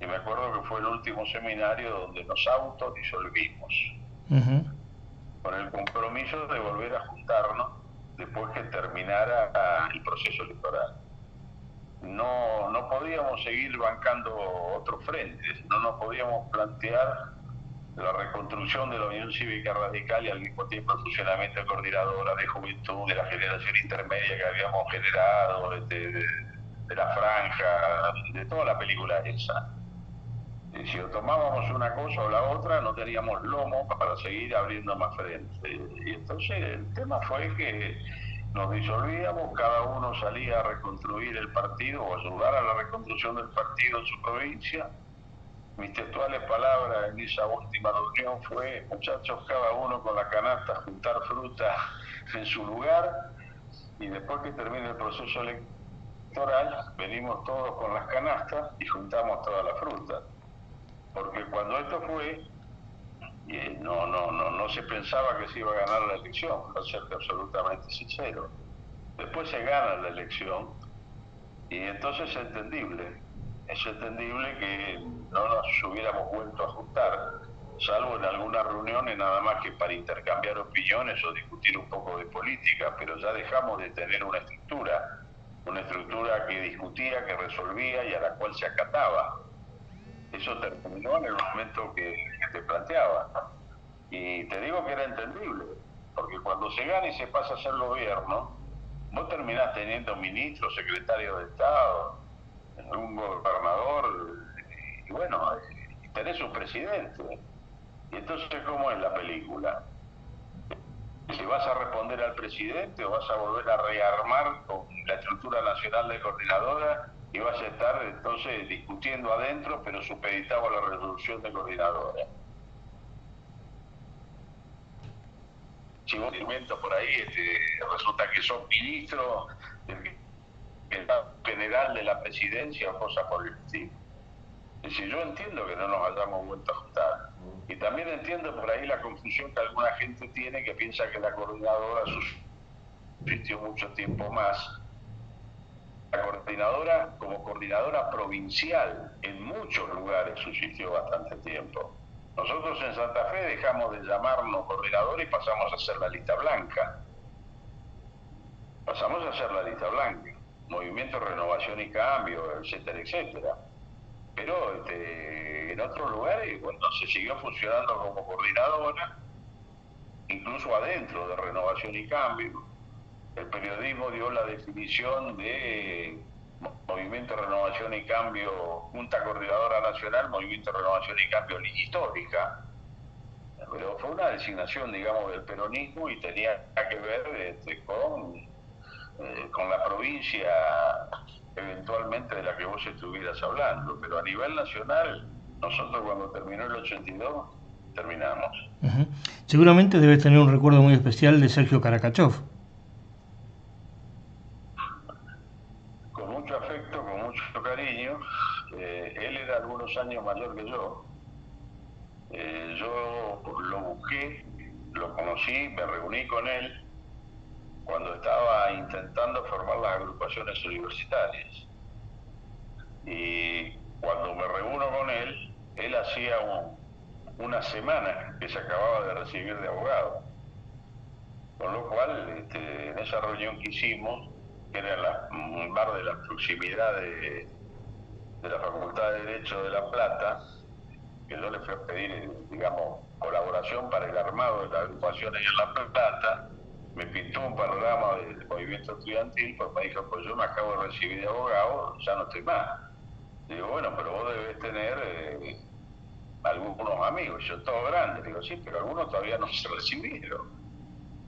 y me acuerdo que fue el último seminario donde nos autodisolvimos, con el compromiso de volver a juntarnos después que terminara el proceso electoral. No podíamos seguir bancando otros frentes, no nos podíamos plantear la reconstrucción de la Unión Cívica Radical y al mismo tiempo el funcionamiento de coordinadora de juventud, de la generación intermedia que habíamos generado, de la franja, de toda la película esa. Y si tomábamos una cosa o la otra, no teníamos lomo para seguir abriendo más frente. Y entonces el tema fue que nos disolvíamos, cada uno salía a reconstruir el partido o ayudar a la reconstrucción del partido en su provincia. Mis textuales palabras en esa última reunión fue: muchachos, cada uno con la canasta, juntar fruta en su lugar, y después que termine el proceso electoral, venimos todos con las canastas y juntamos toda la fruta. Porque cuando esto fue, no se pensaba que se iba a ganar la elección, para serte absolutamente sincero. Después se gana la elección y entonces es entendible que no nos hubiéramos vuelto a juntar, salvo en algunas reuniones nada más que para intercambiar opiniones o discutir un poco de política, pero ya dejamos de tener una estructura que discutía, que resolvía y a la cual se acataba. Eso terminó en el momento que te planteaba. Y te digo que era entendible, porque cuando se gana y se pasa a ser gobierno, vos terminás teniendo ministros, secretarios de Estado, un gobernador, y bueno, tenés un presidente. Y entonces, ¿cómo es la película? Si vas a responder al presidente o vas a volver a rearmar con la estructura nacional de coordinadora y vas a estar entonces discutiendo adentro, pero supeditado a la resolución de coordinadora. Si vos inventas por ahí, resulta que sos ministro del general de la presidencia o cosa por el estilo. Es decir, yo entiendo que no nos hayamos vuelto a juntar. Y también entiendo por ahí la confusión que alguna gente tiene, que piensa que la coordinadora existió mucho tiempo más. La coordinadora, como coordinadora provincial, en muchos lugares subsistió bastante tiempo. Nosotros en Santa Fe dejamos de llamarnos coordinador y pasamos a hacer la lista blanca. Pasamos a hacer la lista blanca. Movimiento Renovación y Cambio, etcétera, etcétera. Pero en otros lugares, bueno, se siguió funcionando como coordinadora, incluso adentro de Renovación y Cambio. El periodismo dio la definición de Movimiento Renovación y Cambio, Junta Coordinadora Nacional, Movimiento Renovación y Cambio histórica, pero fue una designación, digamos, del peronismo y tenía que ver con la provincia eventualmente de la que vos estuvieras hablando, pero a nivel nacional, nosotros cuando terminó el 82, terminamos. Uh-huh. Seguramente debes tener un recuerdo muy especial de Sergio Karakachov. Con mucho afecto, con mucho cariño. Él era algunos años mayor que yo. Yo lo busqué, lo conocí, me reuní con él cuando estaba intentando formar las agrupaciones universitarias. Y cuando me reúno con él, él hacía una semana que se acababa de recibir de abogado. Con lo cual, en esa reunión que hicimos, que era en un bar de la proximidad de la Facultad de Derecho de La Plata, que yo le fui a pedir, digamos, colaboración para el armado de la agrupación ahí en La Plata, me pintó un panorama del movimiento estudiantil, pues me dijo, pues yo me acabo de recibir de abogado, ya no estoy más. Digo, bueno, pero vos debes tener algunos amigos, yo todo grande, digo, sí, pero algunos todavía no se recibieron.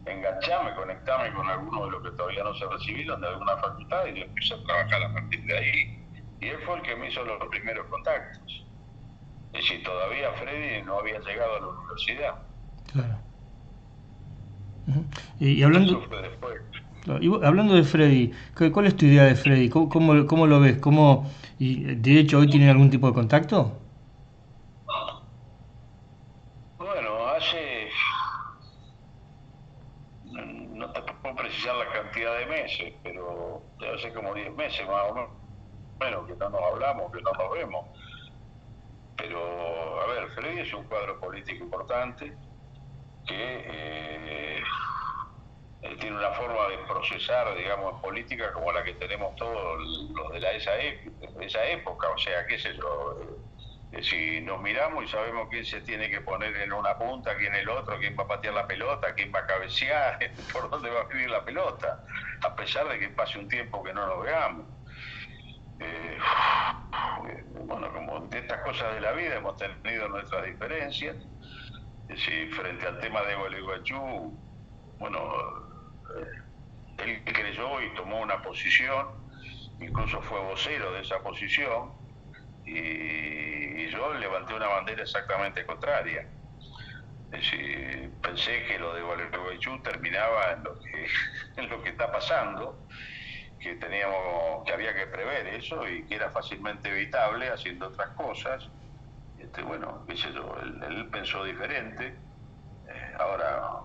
Enganchame, conectame con algunos de los que todavía no se recibieron de alguna facultad y yo empecé a trabajar a partir de ahí. Y él fue el que me hizo los primeros contactos. Es decir, todavía Freddy no había llegado a la universidad. Claro. Uh-huh. Y hablando, eso fue después. Y hablando de Freddy, ¿cuál es tu idea de Freddy? ¿Cómo lo ves? Y de hecho, hoy tienen algún tipo de contacto? Bueno, no te puedo precisar la cantidad de meses, pero debe ser como 10 meses más o menos que no nos hablamos, que no nos vemos. Pero, a ver, Freddy es un cuadro político importante que tiene una forma de procesar, digamos, en política como la que tenemos todos los de esa época, o sea, qué sé yo, si nos miramos y sabemos quién se tiene que poner en una punta, quién en el otro, quién va a patear la pelota, quién va a cabecear, por dónde va a venir la pelota, a pesar de que pase un tiempo que no nos veamos. Bueno, como de estas cosas de la vida hemos tenido nuestras diferencias. Es decir, frente al tema de Gualeguaychú, bueno, él creyó y tomó una posición, incluso fue vocero de esa posición, y yo levanté una bandera exactamente contraria. Es decir, pensé que lo de Gualeguaychú terminaba en lo que está pasando, que había que prever eso y que era fácilmente evitable haciendo otras cosas. Bueno, qué sé yo, él pensó diferente. Ahora,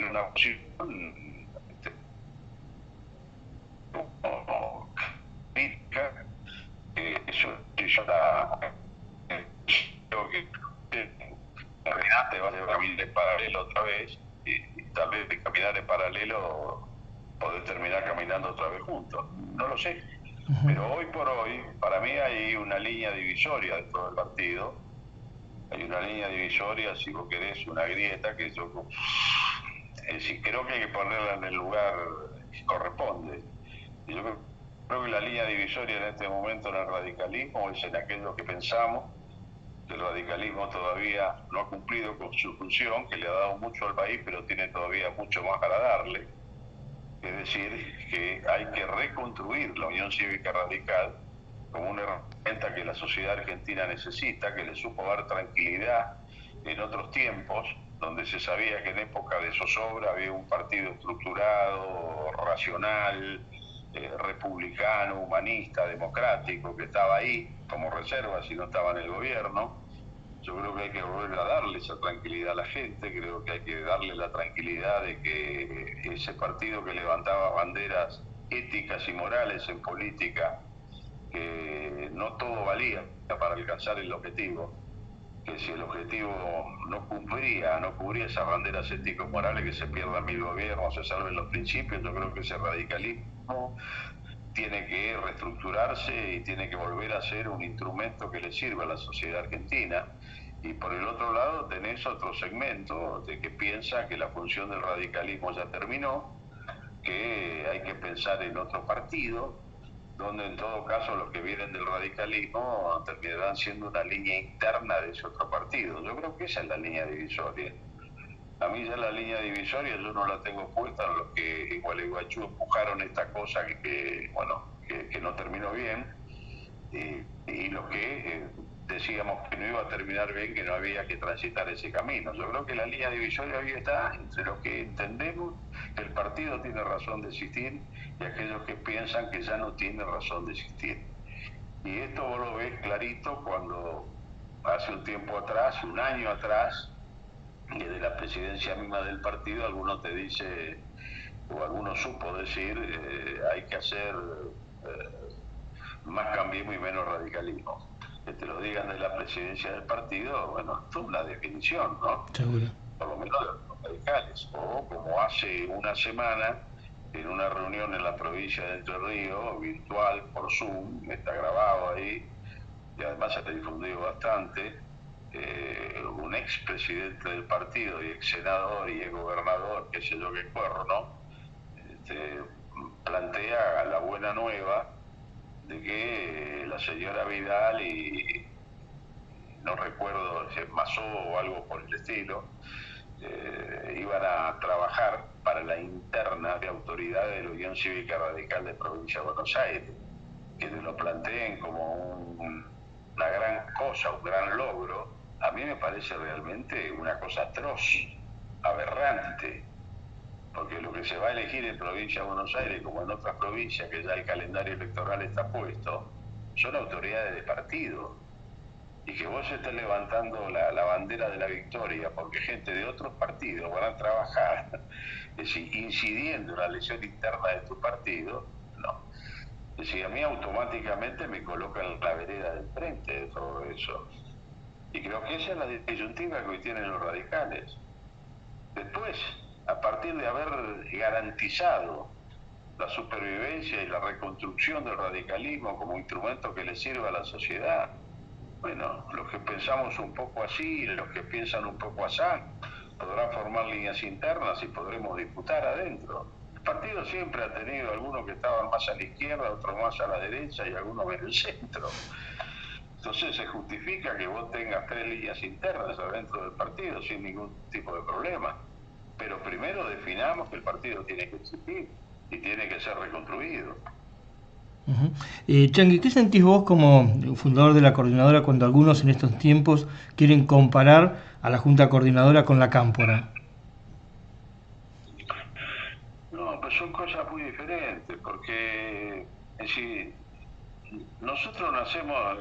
una posición crítica, eso creo que en realidad te vas a caminar en paralelo otra vez y tal vez de caminar en paralelo poder terminar caminando otra vez juntos. No lo sé. Uh-huh. Pero hoy por hoy, para mí hay una línea divisoria dentro del partido. Hay una línea divisoria, si vos querés, una grieta que yo creo que hay que ponerla en el lugar que corresponde. Y yo creo que la línea divisoria en este momento en el radicalismo es en aquello que pensamos que el radicalismo todavía no ha cumplido con su función, que le ha dado mucho al país, pero tiene todavía mucho más para darle. Es decir, que hay que reconstruir la Unión Cívica Radical como una herramienta que la sociedad argentina necesita, que le supo dar tranquilidad en otros tiempos, donde se sabía que en época de zozobra había un partido estructurado, racional, republicano, humanista, democrático, que estaba ahí como reserva si no estaba en el gobierno. Yo creo que hay que volver a darle esa tranquilidad a la gente, creo que hay que darle la tranquilidad de que ese partido que levantaba banderas éticas y morales en política, que no todo valía para alcanzar el objetivo, que si el objetivo no cubría esas banderas ético-morales, que se pierdan 1000 gobiernos, se salven los principios. Yo creo que ese radicalismo tiene que reestructurarse y tiene que volver a ser un instrumento que le sirva a la sociedad argentina. Y por el otro lado tenés otro segmento de que piensa que la función del radicalismo ya terminó, que hay que pensar en otro partido, donde en todo caso los que vienen del radicalismo terminarán siendo una línea interna de ese otro partido. Yo creo que esa es la línea divisoria. A mí ya la línea divisoria yo no la tengo puesta en los que en Gualeguaychú empujaron esta cosa que no terminó bien, y los que decíamos que no iba a terminar bien, que no había que transitar ese camino. Yo creo que la línea divisoria hoy está entre los que entendemos que el partido tiene razón de existir y aquellos que piensan que ya no tiene razón de existir. Y esto vos lo ves clarito cuando hace un tiempo atrás, un año atrás, de la presidencia misma del partido, alguno te dice, o alguno supo decir, hay que hacer más cambiismo y menos radicalismo. Que te lo digan de la presidencia del partido, bueno, es una definición, ¿no? Seguro. Por lo menos de los radicales. O como hace una semana, en una reunión en la provincia de Entre Ríos, virtual, por Zoom, está grabado ahí, y además se ha difundido bastante, un expresidente del partido y ex senador y ex gobernador, qué sé yo qué cuerno, plantea la buena nueva de que la señora Vidal y no recuerdo si es Mazó o algo por el estilo, iban a trabajar para la interna de autoridades de la Unión Cívica Radical de Provincia de Buenos Aires, que lo planteen como una gran cosa, un gran logro. A mí me parece realmente una cosa atroz, aberrante, porque lo que se va a elegir en Provincia de Buenos Aires, como en otras provincias que ya el calendario electoral está puesto, son autoridades de partido. Y que vos estés levantando la bandera de la victoria porque gente de otros partidos van a trabajar, es decir, incidiendo en la elección interna de tu partido, no. Es decir, a mí automáticamente me coloca en la vereda del frente de todo eso. Y creo que esa es la disyuntiva que hoy tienen los radicales. Después, a partir de haber garantizado la supervivencia y la reconstrucción del radicalismo como instrumento que le sirva a la sociedad, bueno, los que pensamos un poco así, los que piensan un poco así, podrán formar líneas internas y podremos disputar adentro. El partido siempre ha tenido algunos que estaban más a la izquierda, otros más a la derecha y algunos en el centro. Entonces se justifica que vos tengas 3 líneas internas adentro del partido sin ningún tipo de problema. Pero primero definamos que el partido tiene que existir y tiene que ser reconstruido. Chanqui, ¿qué sentís vos como fundador de la coordinadora cuando algunos en estos tiempos quieren comparar a la Junta Coordinadora con la Cámpora? No, pues son cosas muy diferentes, porque es decir, nosotros nacemos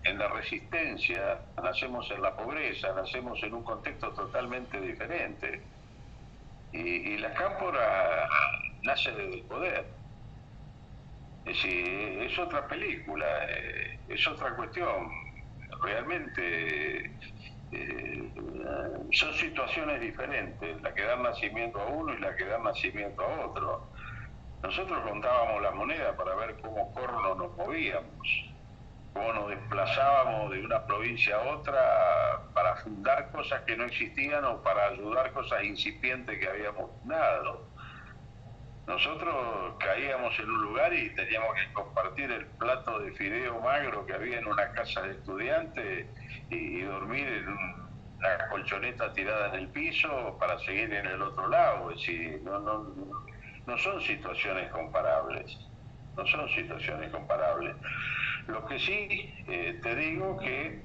en la resistencia, nacemos en la pobreza, nacemos en un contexto totalmente diferente. Y la Cámpora nace desde el poder. Es decir, es otra película, es otra cuestión. Realmente son situaciones diferentes, la que dan nacimiento a uno y la que dan nacimiento a otro. Nosotros contábamos la moneda para ver cómo corno nos movíamos, cómo nos desplazábamos de una provincia a otra para fundar cosas que no existían o para ayudar cosas incipientes que habíamos fundado. Nosotros caíamos en un lugar y teníamos que compartir el plato de fideo magro que había en una casa de estudiantes y dormir en una colchoneta tirada en el piso para seguir en el otro lado. Es decir, no son situaciones comparables. No son situaciones comparables. Lo que sí te digo que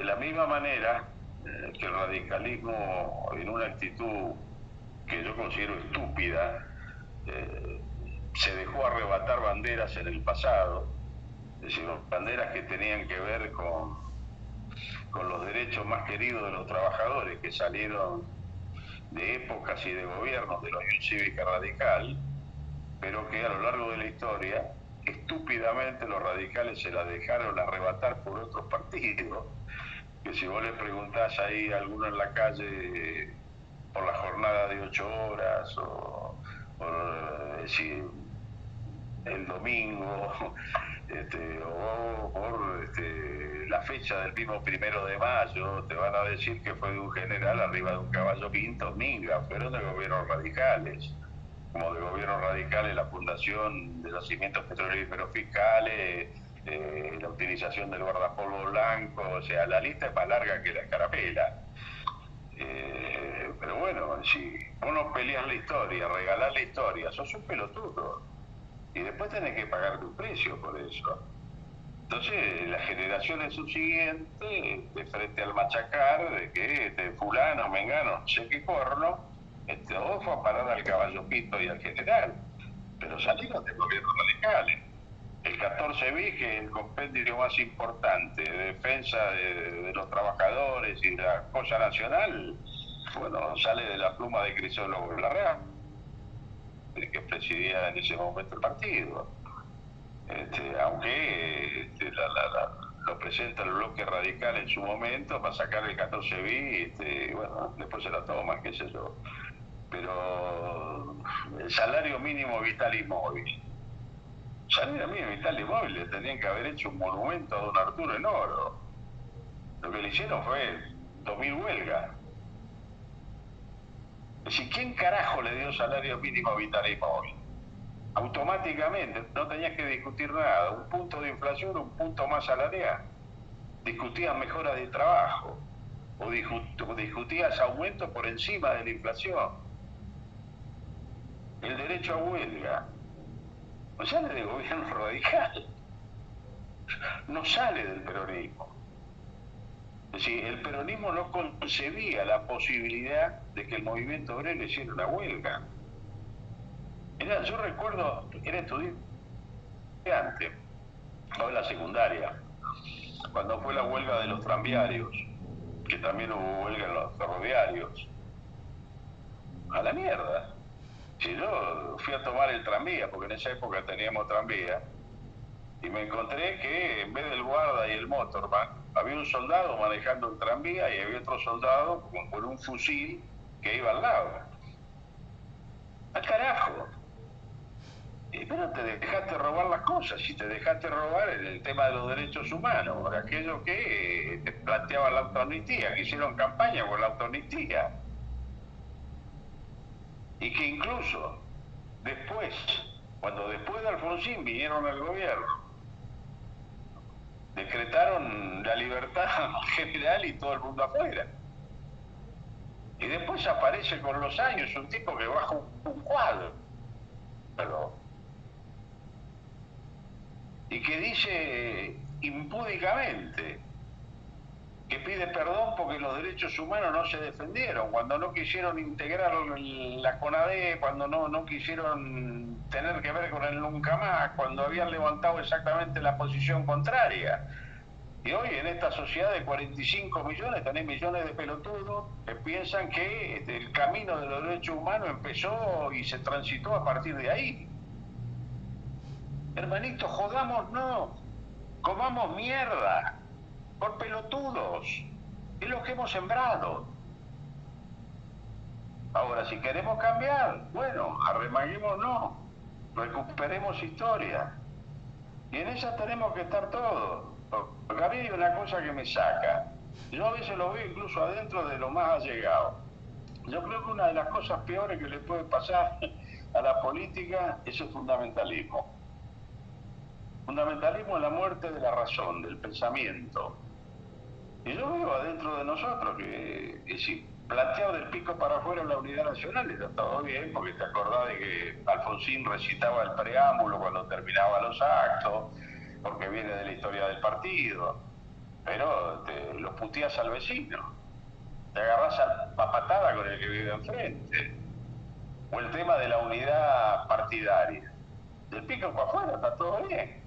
De la misma manera que el radicalismo, en una actitud que yo considero estúpida, se dejó arrebatar banderas en el pasado, es decir, banderas que tenían que ver con los derechos más queridos de los trabajadores, que salieron de épocas y de gobiernos de la Unión Cívica Radical, pero que a lo largo de la historia, estúpidamente los radicales se la dejaron arrebatar por otros partidos, que si vos le preguntás ahí a alguno en la calle por la jornada de 8 horas o si el domingo o por la fecha del mismo 1 de mayo, te van a decir que fue de un general arriba de un caballo pinto, minga, fueron de gobiernos radicales, como de gobiernos radicales la fundación de yacimientos petrolíferos fiscales, la utilización del guardapolvo blanco, o sea, la lista es más larga que la escarapela. Pero bueno, si uno pelea la historia, regalar la historia, sos un pelotudo. Y después tenés que pagar tu precio por eso. Entonces, las generaciones subsiguientes, de frente al machacar, de que fulano, mengano, no sé qué corno, todo fue a parar al caballo pito y al general. Pero salieron de gobiernos radicales. El 14 bis, que es el compendio más importante de defensa de los trabajadores y de la cosa nacional, bueno, sale de la pluma de Crisólogo Larrea, que presidía en ese momento el partido. Aunque lo presenta el bloque radical en su momento para sacar el 14 bis, bueno, después se la toma, qué sé yo. Pero el salario mínimo vital y móvil. Salario mínimo vital y móvil, le tenían que haber hecho un monumento a don Arturo en oro. Lo que le hicieron fue 2000 huelgas. Es decir, ¿quién carajo le dio salario mínimo vital y móvil? Automáticamente, no tenías que discutir nada, un punto de inflación, un punto más salarial. Discutías mejoras de trabajo o discutías aumento por encima de la inflación. El derecho a huelga no sale del gobierno radical, no sale del peronismo. Es decir, el peronismo no concebía la posibilidad de que el movimiento obrero hiciera una huelga. Mirá, yo recuerdo, era estudiante, estaba en la secundaria, cuando fue la huelga de los tranviarios, que también hubo huelga en los ferroviarios. A la mierda. Si yo fui a tomar el tranvía, porque en esa época teníamos tranvía, y me encontré que en vez del guarda y el motorman, había un soldado manejando el tranvía y había otro soldado con un fusil que iba al lado. ¡Al carajo! Pero te dejaste robar las cosas, y te dejaste robar en el tema de los derechos humanos, por aquellos que te planteaban la autoamnistía, que hicieron campaña por la autoamnistía. Y que incluso después, cuando después de Alfonsín vinieron al gobierno, decretaron la libertad general y todo el mundo afuera. Y después aparece con los años un tipo que baja un cuadro y que dice impúdicamente que pide perdón porque los derechos humanos no se defendieron, cuando no quisieron integrar la CONADE, cuando no quisieron tener que ver con el nunca más, cuando habían levantado exactamente la posición contraria. Y hoy en esta sociedad de 45 millones tenés millones de pelotudos que piensan que el camino de los derechos humanos empezó y se transitó a partir de ahí. Hermanito, jodamos no, comamos mierda, por pelotudos, es lo que hemos sembrado. Ahora, si queremos cambiar, bueno, arremanguémonos, recuperemos historia. Y en esa tenemos que estar todos. Porque a mí hay una cosa que me saca. Yo a veces lo veo incluso adentro de lo más allegado. Yo creo que una de las cosas peores que le puede pasar a la política es el fundamentalismo. Fundamentalismo es la muerte de la razón, del pensamiento. Y yo veo adentro de nosotros que si planteado del pico para afuera en la unidad nacional está todo bien, porque te acordás de que Alfonsín recitaba el preámbulo cuando terminaba los actos, porque viene de la historia del partido. pero lo puteas al vecino, te agarrás a patada con el que vive enfrente. O el tema de la unidad partidaria. Del pico para afuera está todo bien.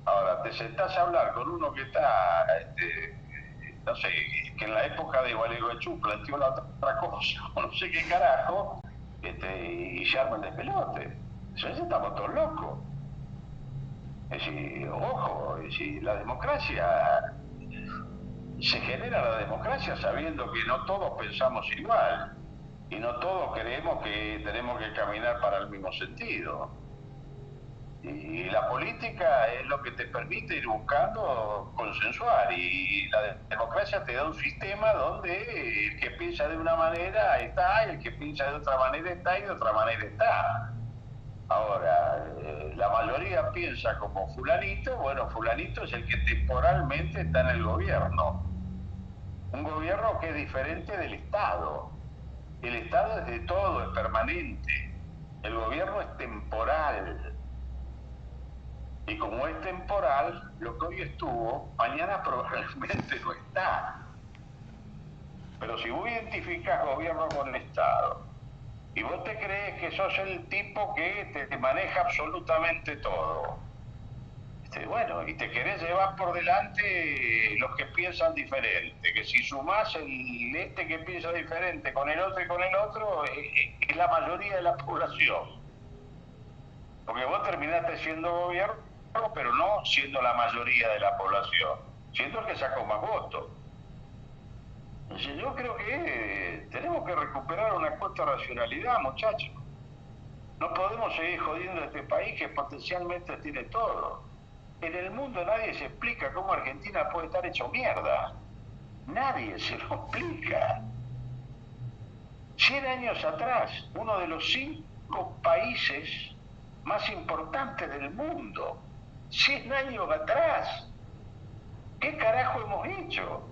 Ahora, te sentás a hablar con uno que está, no sé, que en la época de Gualeguaychú planteó la otra cosa, o no sé qué carajo, y se arman de pelote. Entonces estamos todos locos. Es decir, ojo, es decir, la democracia, se genera la democracia sabiendo que no todos pensamos igual y no todos creemos que tenemos que caminar para el mismo sentido. Y la política es lo que te permite ir buscando consensuar, y la democracia te da un sistema donde el que piensa de una manera está, y el que piensa de otra manera está, y de otra manera está. Ahora, la mayoría piensa como fulanito. Bueno, fulanito es el que temporalmente está en el gobierno. Un gobierno que es diferente del Estado. El Estado es de todo, es permanente. El gobierno es temporal. Y como es temporal, lo que hoy estuvo, mañana probablemente no está. Pero si vos identificás gobierno con Estado, y vos te crees que sos el tipo que te maneja absolutamente todo, bueno, y te querés llevar por delante los que piensan diferente, que si sumás el que piensa diferente con el otro y con el otro, es la mayoría de la población. Porque vos terminaste siendo gobierno, pero no siendo la mayoría de la población, siendo el que sacó más votos. Entonces yo creo que tenemos que recuperar una cuota de racionalidad, muchachos. No podemos seguir jodiendo a este país que potencialmente tiene todo. En el mundo nadie se explica cómo Argentina puede estar hecho mierda. Nadie se lo explica. 100 años atrás, uno de los 5 países más importantes del mundo. 100 años atrás. ¿Qué carajo hemos hecho?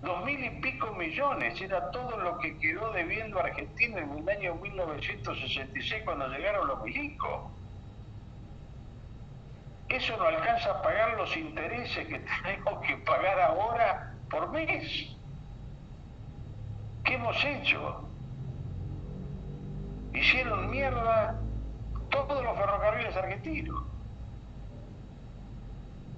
2.000 y pico millones, era todo lo que quedó debiendo Argentina en el año 1966 cuando llegaron los milicos. Eso no alcanza a pagar los intereses que tenemos que pagar ahora por mes. ¿Qué hemos hecho? Hicieron mierda todos los ferrocarriles argentinos.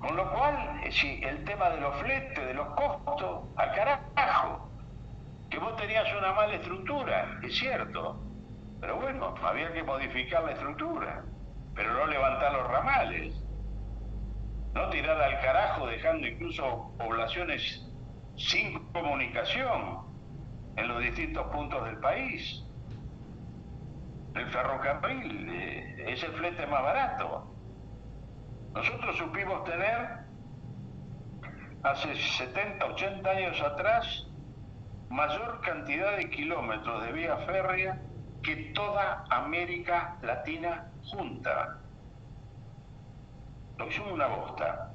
Con lo cual, sí, el tema de los fletes, de los costos, al carajo. Que vos tenías una mala estructura, es cierto. Pero bueno, había que modificar la estructura. Pero no levantar los ramales. No tirar al carajo dejando incluso poblaciones sin comunicación en los distintos puntos del país. El ferrocarril es el flete más barato. Nosotros supimos tener hace 70, 80 años atrás mayor cantidad de kilómetros de vía férrea que toda América Latina junta. Lo hicimos una bosta.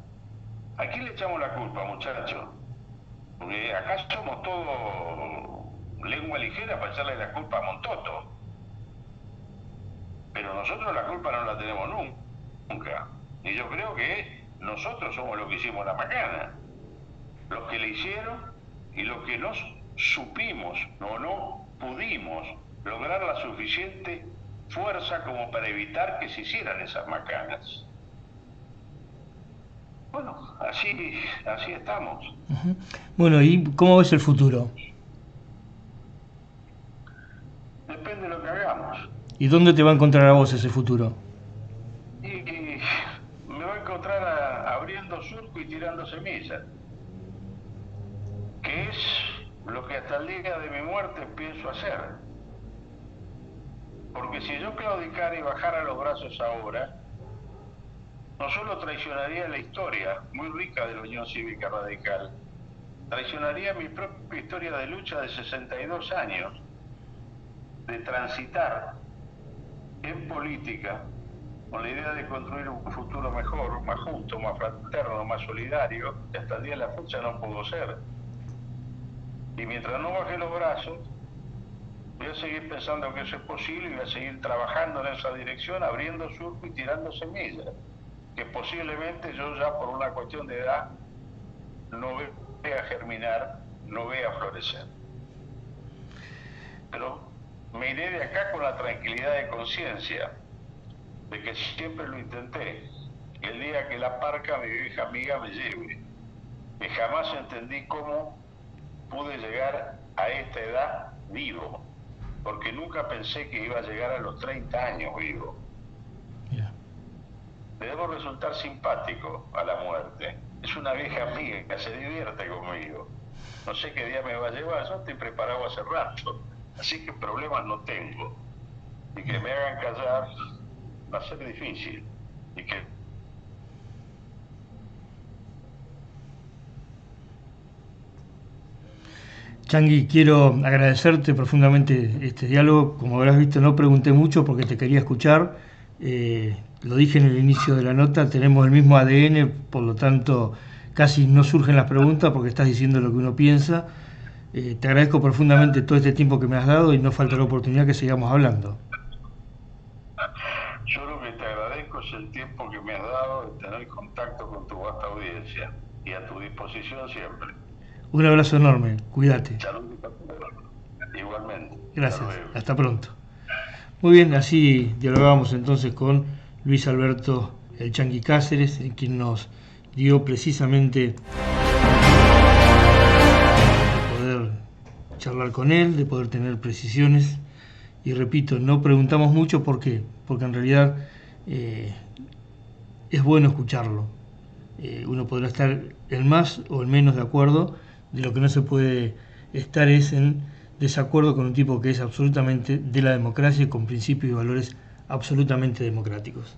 ¿A quién le echamos la culpa, muchachos? Porque acá somos todos lengua ligera para echarle la culpa a Montoto. Pero nosotros la culpa no la tenemos nunca. Y yo creo que nosotros somos los que hicimos la macana. Los que le hicieron y los que no supimos o no pudimos lograr la suficiente fuerza como para evitar que se hicieran esas macanas. Bueno, así estamos. Uh-huh. Bueno, ¿y cómo ves el futuro? Depende de lo que hagamos. ¿Y dónde te va a encontrar a vos ese futuro? Y me va a encontrar abriendo surco y tirando semillas, que es lo que hasta el día de mi muerte pienso hacer. Porque si yo claudicara y bajara los brazos ahora, no solo traicionaría la historia muy rica de la Unión Cívica Radical, traicionaría mi propia historia de lucha de 62 años, de transitar en política con la idea de construir un futuro mejor, más justo, más fraterno, más solidario, que hasta el día de la fecha no pudo ser. Y mientras no baje los brazos, voy a seguir pensando que eso es posible y voy a seguir trabajando en esa dirección, abriendo surco y tirando semillas. que posiblemente yo ya por una cuestión de edad no vea germinar, no vea florecer. Pero me iré de acá con la tranquilidad de conciencia de que siempre lo intenté. El día que la parca, mi vieja amiga, me lleve, que jamás entendí cómo pude llegar a esta edad vivo, porque nunca pensé que iba a llegar a los 30 años vivo. Yeah. Le debo resultar simpático a la muerte. Es una vieja amiga que se divierte conmigo. No sé qué día me va a llevar, yo estoy preparado hace rato, así que problemas no tengo. Y que me hagan callar va a ser difícil. Y que Changi, quiero agradecerte profundamente este diálogo. Como habrás visto, no pregunté mucho porque te quería escuchar. Lo dije en el inicio de la nota, tenemos el mismo ADN, por lo tanto casi no surgen las preguntas porque estás diciendo lo que uno piensa. Te agradezco profundamente todo este tiempo que me has dado y no falta la oportunidad que sigamos hablando. yo lo que te agradezco es el tiempo que me has dado de tener contacto con tu vasta audiencia y a tu disposición siempre. Un abrazo enorme, cuídate. Saludos a todos. Igualmente. Gracias, hasta pronto. Muy bien, así dialogamos entonces con Luis Alberto El Changi Cáceres, quien nos dio precisamente de poder charlar con él, de poder tener precisiones. Y repito, no preguntamos mucho, ¿por qué? Porque en realidad es bueno escucharlo. Uno podrá estar el más o el menos de acuerdo, de lo que no se puede estar es en desacuerdo con un tipo que es absolutamente de la democracia y con principios y valores absolutamente democráticos.